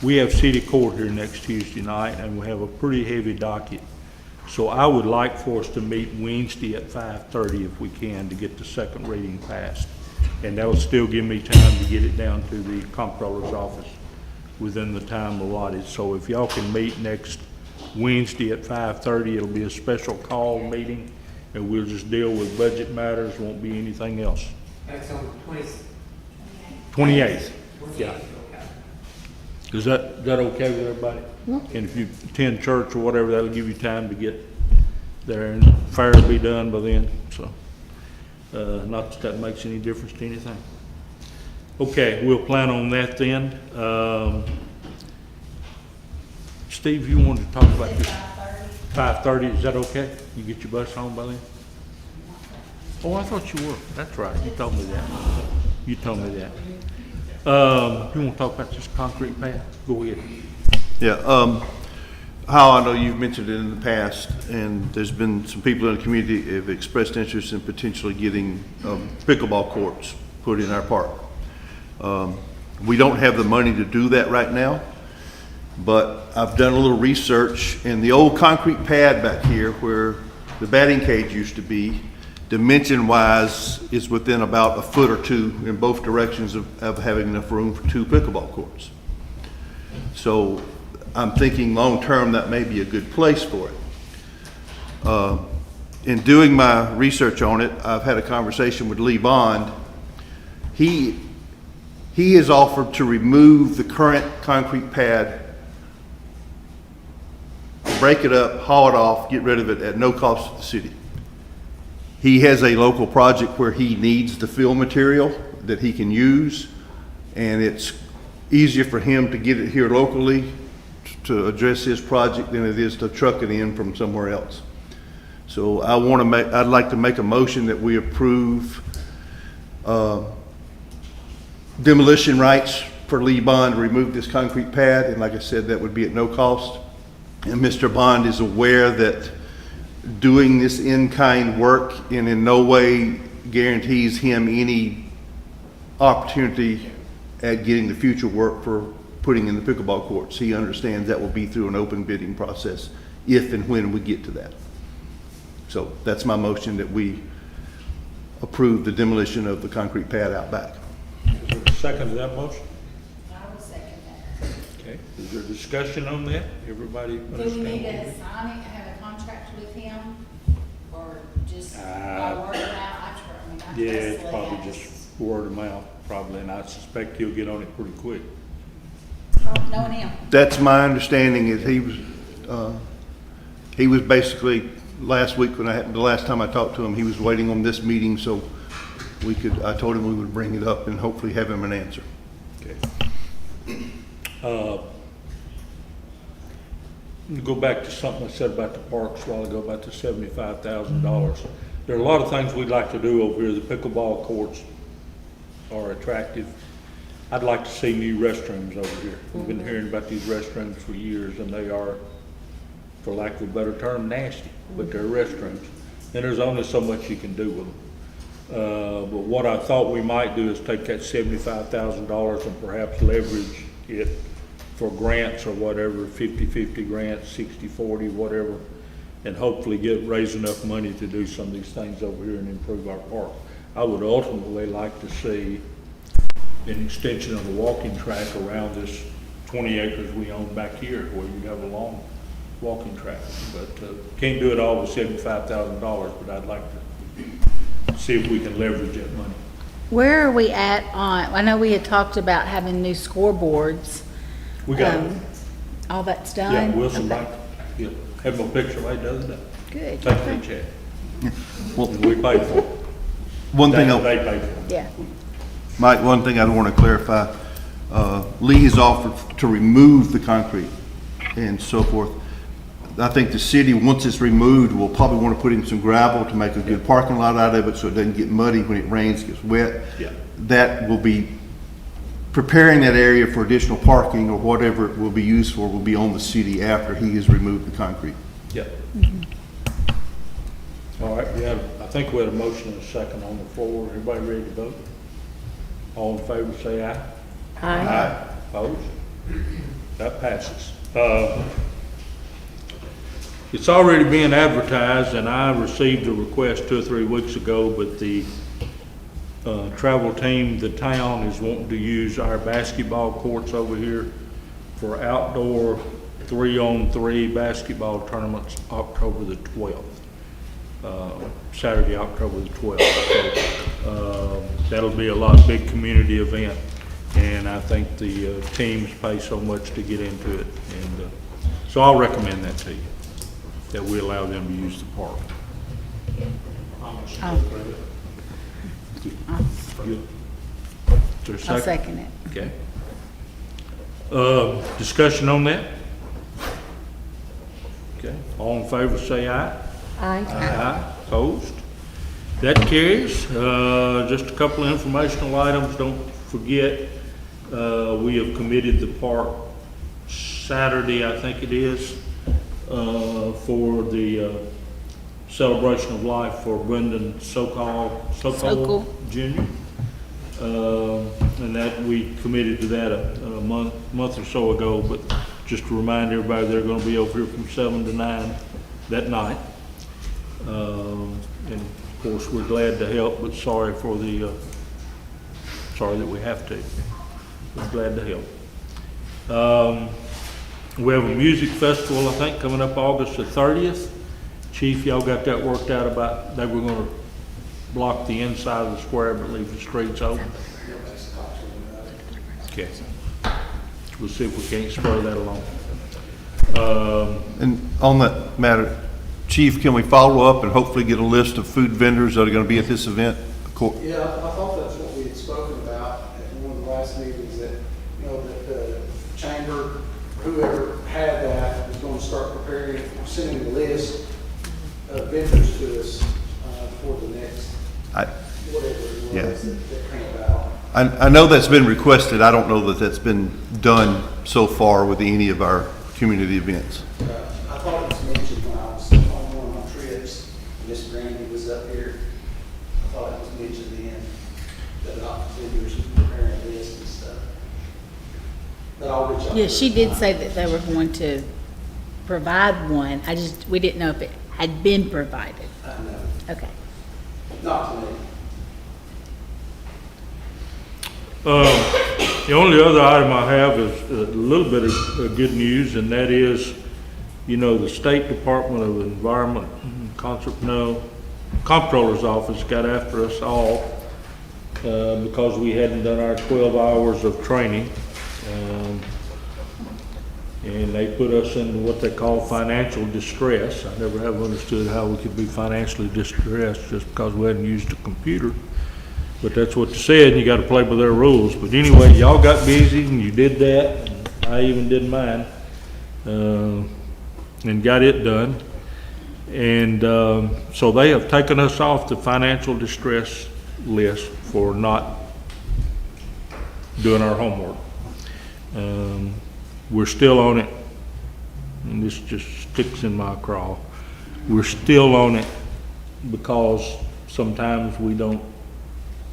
We have city court here next Tuesday night, and we have a pretty heavy docket. So I would like for us to meet Wednesday at 5:30 if we can, to get the second reading passed. And that will still give me time to get it down to the comptroller's office within the time allotted. So if y'all can meet next Wednesday at 5:30, it'll be a special call meeting, and we'll just deal with budget matters, won't be anything else. That's on the 28th. Yeah. Is that okay with everybody? And if you attend church or whatever, that'll give you time to get there, and fair will be done by then, so. Not that that makes any difference to anything. Okay, we'll plan on that then. Steve, you wanted to talk about this? 5:30, is that okay? You get your bus home by then? Oh, I thought you were. That's right, you told me that. You told me that. You want to talk about this concrete pad? Go ahead. Yeah, how I know you've mentioned it in the past, and there's been some people in the community that have expressed interest in potentially getting pickleball courts put in our park. We don't have the money to do that right now, but I've done a little research, and the old concrete pad back here where the batting cage used to be, dimension-wise, is within about a foot or two in both directions of having enough room for 2 pickleball courts. So I'm thinking long-term that may be a good place for it. In doing my research on it, I've had a conversation with Lee Bond. He has offered to remove the current concrete pad, break it up, haul it off, get rid of it at no cost to the city. He has a local project where he needs the fill material that he can use, and it's easier for him to get it here locally to address his project than it is to truck it in from somewhere else. So I'd like to make a motion that we approve demolition rights for Lee Bond to remove this concrete pad, and like I said, that would be at no cost. And Mr. Bond is aware that doing this in-kind work and in no way guarantees him any opportunity at getting the future work for putting in the pickleball courts. He understands that will be through an open bidding process if and when we get to that. So that's my motion, that we approve the demolition of the concrete pad out back. Is there a second to that motion? I will second that. Okay, is there discussion on that? Everybody Do we understand? need to sign it, have a contract with him, or just by word of mouth? Yeah, it's probably just word of mouth, probably, and I suspect he'll get on it pretty quick. Knowing him. That's my understanding. Is he was basically last week the last time I talked to him, he was waiting on this meeting so I told him we would bring it up and hopefully have him an answer. Okay. go back to something I said about the parks a while ago, about the $75,000. There are a lot of things we'd like to do over here. The pickleball courts are attractive. I'd like to see new restrooms over here. We've been hearing about these restrooms for years, and they are, for lack of a better term, nasty, but they're restrooms. And there's only so much you can do with them. But what I thought we might do is take that $75,000 and perhaps leverage it for grants or whatever, 50-50 grants, 60-40, whatever, and hopefully raise enough money to do some of these things over here and improve our park. I would ultimately like to see an extension of the walking track around this 20 acres we own back here where you have a long walking track. But can't do it all with $75,000, but I'd like to see if we can leverage that money. Where are we at on, I know we had talked about having new scoreboards. We got it. All that's done? Yeah, Wilson Okay. Bank. Yeah, had my picture right the other day. Good. Take me a check. Well, And we paid for it. one thing, They paid for it. Yeah. Mike, one thing I want to clarify, Lee has offered to remove the concrete and so forth. I think the city, once it's removed, will probably want to put in some gravel to make a good parking lot out of it so it doesn't get muddy when it rains, gets wet. Yeah. That will be, preparing that area for additional parking or whatever it will be used for will be on the city after he has removed the concrete. Yeah. All right, I think we had a motion and a second on the floor. Everybody ready to vote? All in favor, say aye. Aye. Opposed? That passes. It's already being advertised, and I received a request 2 or 3 weeks ago, but the travel team, the town is wanting to use our basketball courts over here for outdoor 3-on-3 basketball tournaments October the 12th. Saturday, October the 12th. So, that'll be a big community event, and I think the teams pay so much to get into it. And so I'll recommend that to you, that we allow them to use the park. Good. Is there a I'll second it. Okay. Discussion on that? Okay, all in favor say aye. Aye. Aye. Opposed? That carries. Just a couple of informational items. Don't forget, we have committed the park Saturday, I think it is, for the celebration of life for Brendan Sokol Jr. And that we committed to that a month or so ago, but just to remind everybody, they're going to be over here from 7 to 9 that night. And of course, we're glad to help, but sorry that we have to. We're glad to help. We have a music festival, I think, coming up August the 30th. Chief, y'all got that worked out about, they were going to block the inside of the square but leave the streets open? Okay. We'll see if we can't spur that along. And on that matter, Chief, can we follow up and hopefully get a list of food vendors that are going to be at this event? Yeah, I thought that's what we had spoken about at one of the last meetings, that, you know, that the chamber, whoever had that, was going to start preparing, sending a list of vendors to us for the next, whatever it was that came about. I know that's been requested. I don't know that that's been done so far with any of our community events. I thought it was mentioned when I was on one of my trips, Miss Brandy was up here. I thought it was mentioned then that vendors were preparing a list and stuff. But I'll reach out. Yeah, she did say that they were going to provide one. We didn't know if it had been provided. No, Okay. not to me. The only other item I have is a little bit of good news, and that is, you know, the State Department of Environment, Comptroller's Office got after us all because we hadn't done our 12 hours of training. And they put us in what they call financial distress. I never have understood how we could be financially distressed just because we hadn't used a computer. But that's what they said, and you got to play by their rules. But anyway, y'all got busy and you did that. And I even did mine. and got it done. And so they have taken us off the financial distress list for not doing our homework. We're still on it, and this just sticks in my craw. We're still on it because sometimes we don't,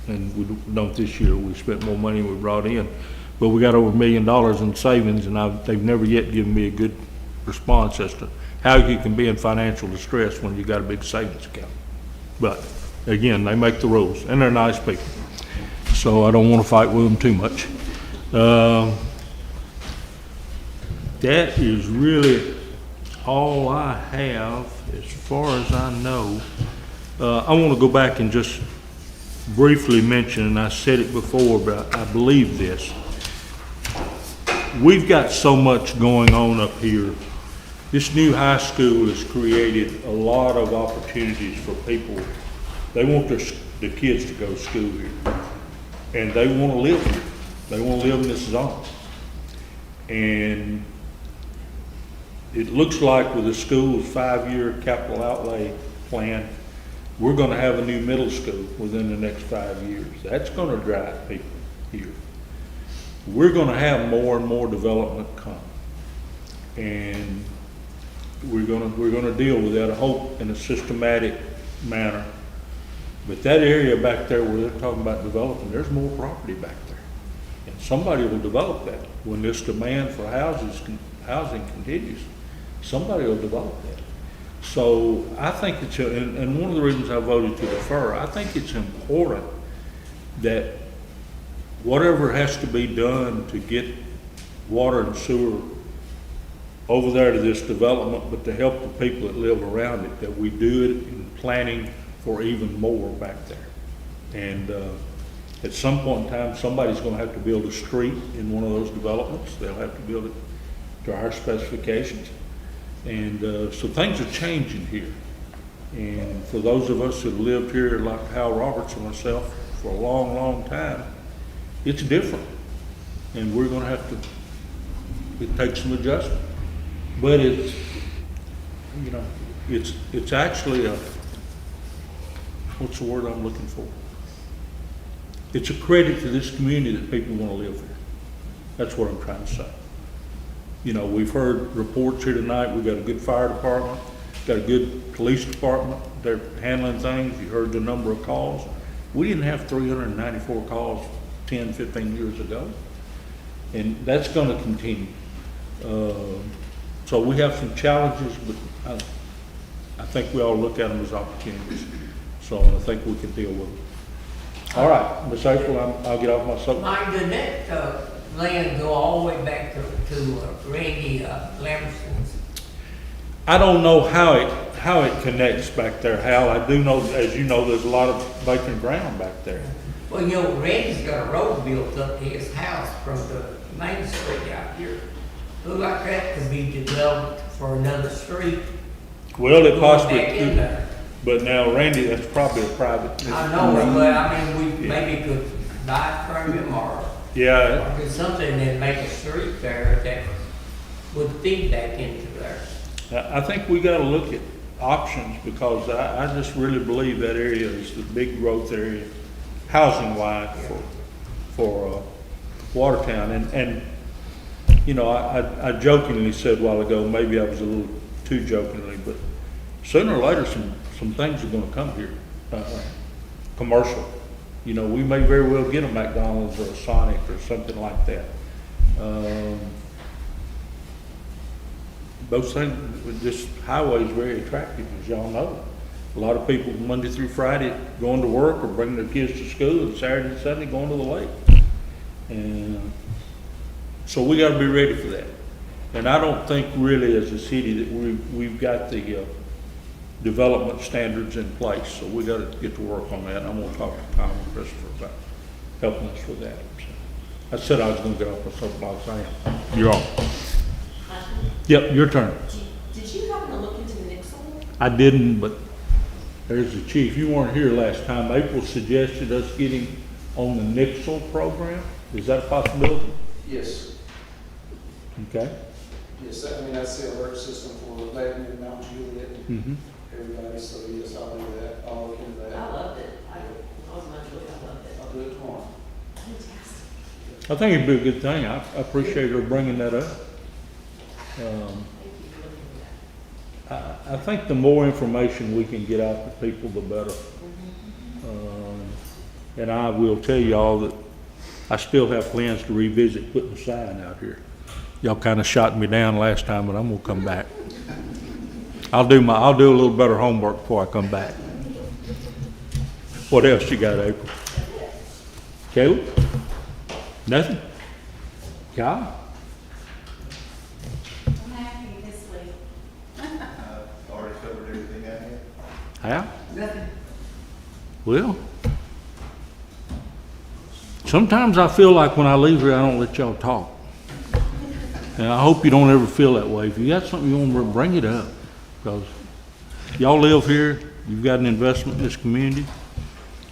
and we don't this year. We spent more money than we brought in, but we got over $1 million in savings, and they've never yet given me a good response as to how you can be in financial distress when you got a big savings account. But again, they make the rules, and they're nice people, so I don't want to fight with them too much. That is really all I have as far as I know. I want to go back and just briefly mention, and I said it before, but I believe this. We've got so much going on up here. This new high school has created a lot of opportunities for people. They want the kids to go to school here, and they want to live here. They want to live in this zone. And it looks like with the school's 5-year capital outlay plan, we're going to have a new middle school within the next 5 years. That's going to drive people here. We're going to have more and more development come, and we're going to deal with that, I hope, in a systematic manner. But that area back there where they're talking about developing, there's more property back there, and somebody will develop that when this demand for housing continues. Somebody will develop that. So I think it's, and one of the reasons I voted to defer, I think it's important that whatever has to be done to get water and sewer over there to this development, but to help the people that live around it, that we do it in planning for even more back there. And at some point in time, somebody's going to have to build a street in one of those developments. They'll have to build it to our specifications. And so things are changing here. And for those of us that have lived here, like Hal Roberts and myself, for a long, long time, it's different. And we're going to have to, it takes some adjustment. But it's, you know, it's actually a, what's the word I'm looking for? It's a credit to this community that people want to live here. That's what I'm trying to say. You know, we've heard reports here tonight. We've got a good fire department, got a good police department. They're handling things. You heard the number of calls. We didn't have 394 calls 10, 15 years ago. And that's going to continue. So we have some challenges, but I think we all look at them as opportunities. So I think we can deal with them. All right, Ms. April, I'll get off my soapbox. Mike, did that land go all the way back to Randy Lamberson's? I don't know how it connects back there, Hal. I do know, as you know, there's a lot of vacant ground back there. Well, you know, Randy's got a road built up to his house from the main street out here. Look like that could be developed for another street. Well, it Going possibly back in could, there. but now Randy, that's probably a private. I know, but I mean, we maybe could buy it from him or do something and make a street there that would feed back into there. I think we got to look at options because I just really believe that area is the big growth area, housing-wise, for Watertown. And you know, I jokingly said a while ago, maybe I was a little too jokingly, but sooner or later some things are going to come here, commercial. You know, we may very well get a McDonald's or a Sonic or something like that. Those things, this highway is very attractive, as y'all know. A lot of people Monday through Friday going to work or bringing their kids to school, and Saturday and Sunday going to the lake. And so we got to be ready for that. And I don't think really as a city that we've got the development standards in place. So we got to get to work on that. And I'm going to talk to Tom and Christopher about helping us with that. So I said I was going to get off my soapbox. I am. You're on. Yep, your turn. Did you happen to look into the Nixle? I didn't, but there's the chief. You weren't here last time. April suggested us getting on the Nixle program. Is that a possibility? Yes. Okay. Yes, I mean, that's the alert system for Lebanon and Mount Juliet and Mhm. everybody, so yes, I'll do that. I'll look into that. I loved it. I was much, I loved it. I'll do it tomorrow. Fantastic. I think it'd be a good thing. I appreciate her bringing that up. I think the more information we can get out to people, the better. And I will tell y'all that I still have plans to revisit putting a sign out here. Y'all kind of shot me down last time, but I'm gonna come back. I'll do a little better homework before I come back. What else you got, April? Caleb? Nothing? Kyle? I'm happy this week. Already covered everything I had. How? Nothing. Well, sometimes I feel like when I leave here, I don't let y'all talk. And I hope you don't ever feel that way. If you got something you want to bring it up, because y'all live here, you've got an investment in this community,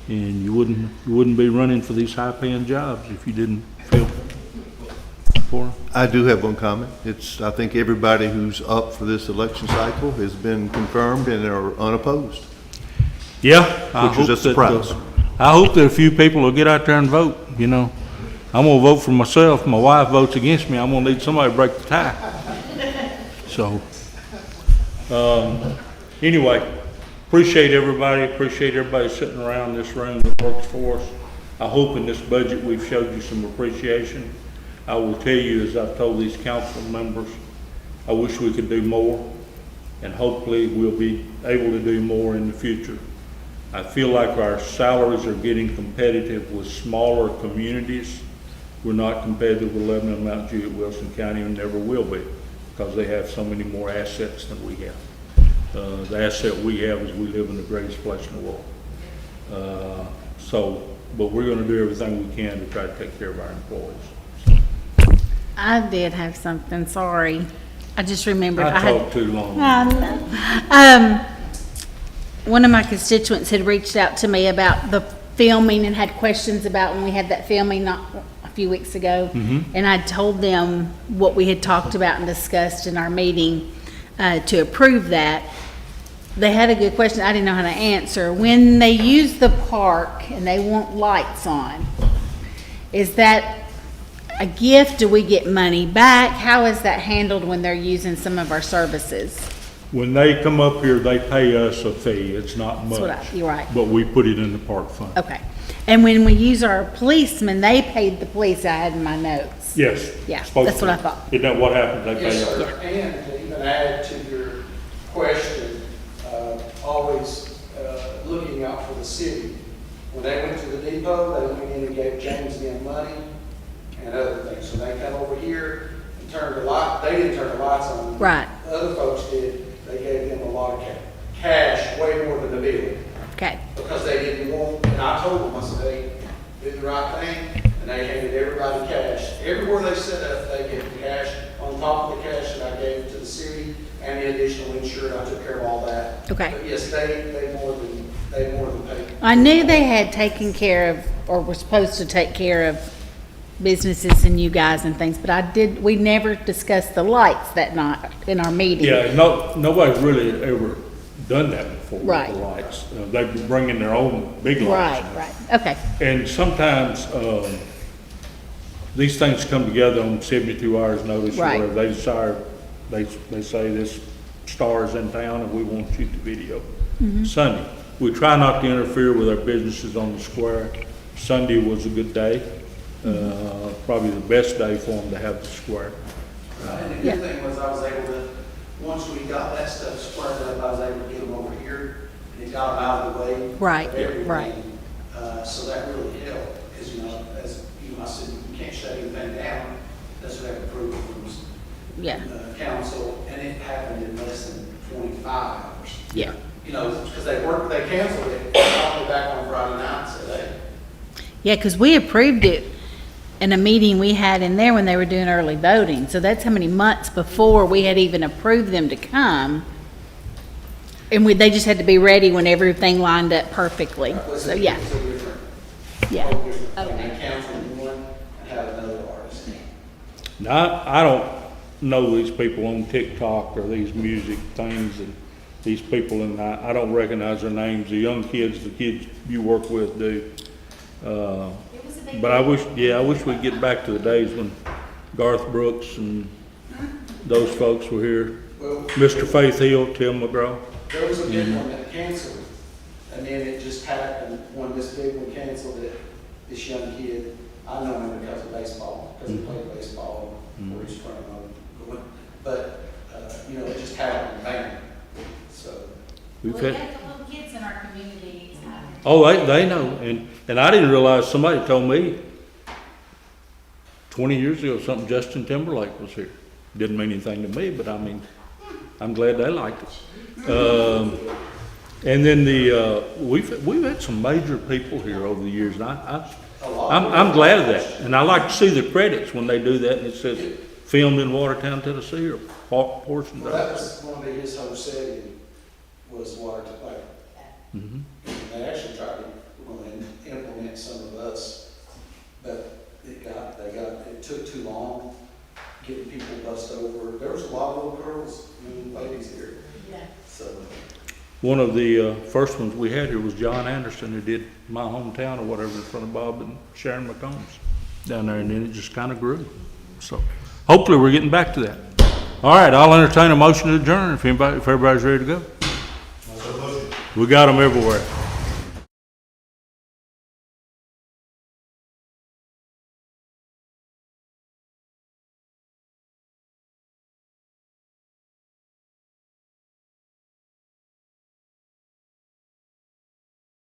and you wouldn't be running for these high-paying jobs if you didn't feel for them. I do have one comment. I think everybody who's up for this election cycle has been confirmed and are unopposed. Yeah, I Which is hope a surprise. I hope that a few people will get out there and vote, you know. I'm gonna vote for myself. My wife votes against me. I'm gonna need somebody to break the tie. So, anyway, appreciate everybody sitting around this room that works for us. I hope in this budget we've showed you some appreciation. I will tell you, as I've told these council members, I wish we could do more, and hopefully we'll be able to do more in the future. I feel like our salaries are getting competitive with smaller communities. We're not competitive with Lebanon, Mount Juliet, Wilson County, and never will be, because they have so many more assets than we have. The asset we have is we live in the greatest place in the world. But we're gonna do everything we can to try to take care of our employees. I did have something, sorry. I just remembered. I had- talked too long. I know. One of my constituents had reached out to me about the filming and had questions about when we had that filming not a few weeks ago. And I told them what we had talked about and discussed in our meeting to approve that. They had a good question I didn't know how to answer. When they use the park and they want lights on, is that a gift? Do we get money back? How is that handled when they're using some of our services? When they come up here, they pay us a fee. It's not That's much. what you're right. But we put it in the park fund. Okay. And when we use our policemen, they paid the police, I had in my notes. Yes. Yeah, supposed that's what to. I thought. Isn't that what happens? They pay Yes, us. sir. And to even add to your question, always looking out for the city. When they went to the depot, they went in and gave James and money and other things. So they come over here and turned the light, they didn't turn the lights on. Right. Other folks did. They gave them a lot of cash, way more than the bill. Okay. Because they didn't want, and I told them, I said, they did the right thing, and they handed everybody cash. Everywhere they set up, they gave cash on top of the cash that I gave to the city, and the additional insurance, I took care of all that. Okay. But yes, they more than paid. I knew they had taken care of, or were supposed to take care of businesses and you guys and things, but we never discussed the lights that night in our meeting. Yeah, nobody's really ever done that before with Right. the lights. They bring in their own big lights. Right, okay. And sometimes, these things come together on 72 hours notice or Right. whatever. They decide, they say this star is in town and we want to shoot the video. Sunday. We try not to interfere with our businesses on the square. Sunday was a good day. Probably the best day for them to have the square. And the good thing was I was able to, once we got that stuff squared up, I was able to get them over here, and it got them out of the way. Right, of everything. right. So that really helped, because, as I said, you can't shut anything down, that's what I have approval from Yeah, council, and it happened in less than 25 hours. yeah. Because they canceled it, called me back on Friday night and said, hey, Yeah, because we approved it in a meeting we had in there when they were doing early voting. So that's how many months before we had even approved them to come. And they just had to be ready when everything lined up perfectly. So, yeah, it's a different, yeah. whole different thing. Okay. They canceled one and had another artist. Now, I don't, know these people on TikTok or these music things and these people, and I don't recognize their names. The young kids, the kids you work with do. But I wish we'd get back to the days when Garth Brooks and those folks were here. Well, Mr. Faith Hill, Tim McGraw. there was a big one that canceled, and then it just happened, when this big one canceled, that this young kid, I know him because of baseball, because he played baseball, or he's from, but, you know, it just happened, bang, so. We've Well, we had, have a couple of kids in our community. oh, they know, and I didn't realize, somebody told me 20 years ago, something Justin Timberlake was here. Didn't mean anything to me, but I mean, I'm glad they liked it. And then we've had some major people here over the years, and I'm glad of that. And I like to see the credits when they do that, and it says filmed in Watertown, Tennessee, or portions Well, of that it. was going to be his whole setting, was Watertown. Mhm. They actually tried to implement some of us, but it took too long getting people bussed over. There was a lot of little girls and ladies here, Yeah. so. One of the first ones we had here was John Anderson, who did My Hometown or whatever in front of Bob and Sharon McCombs down there, and then it just kind of grew. So hopefully we're getting back to that. All right, I'll entertain a motion to adjourn if everybody's ready to go. We got them everywhere.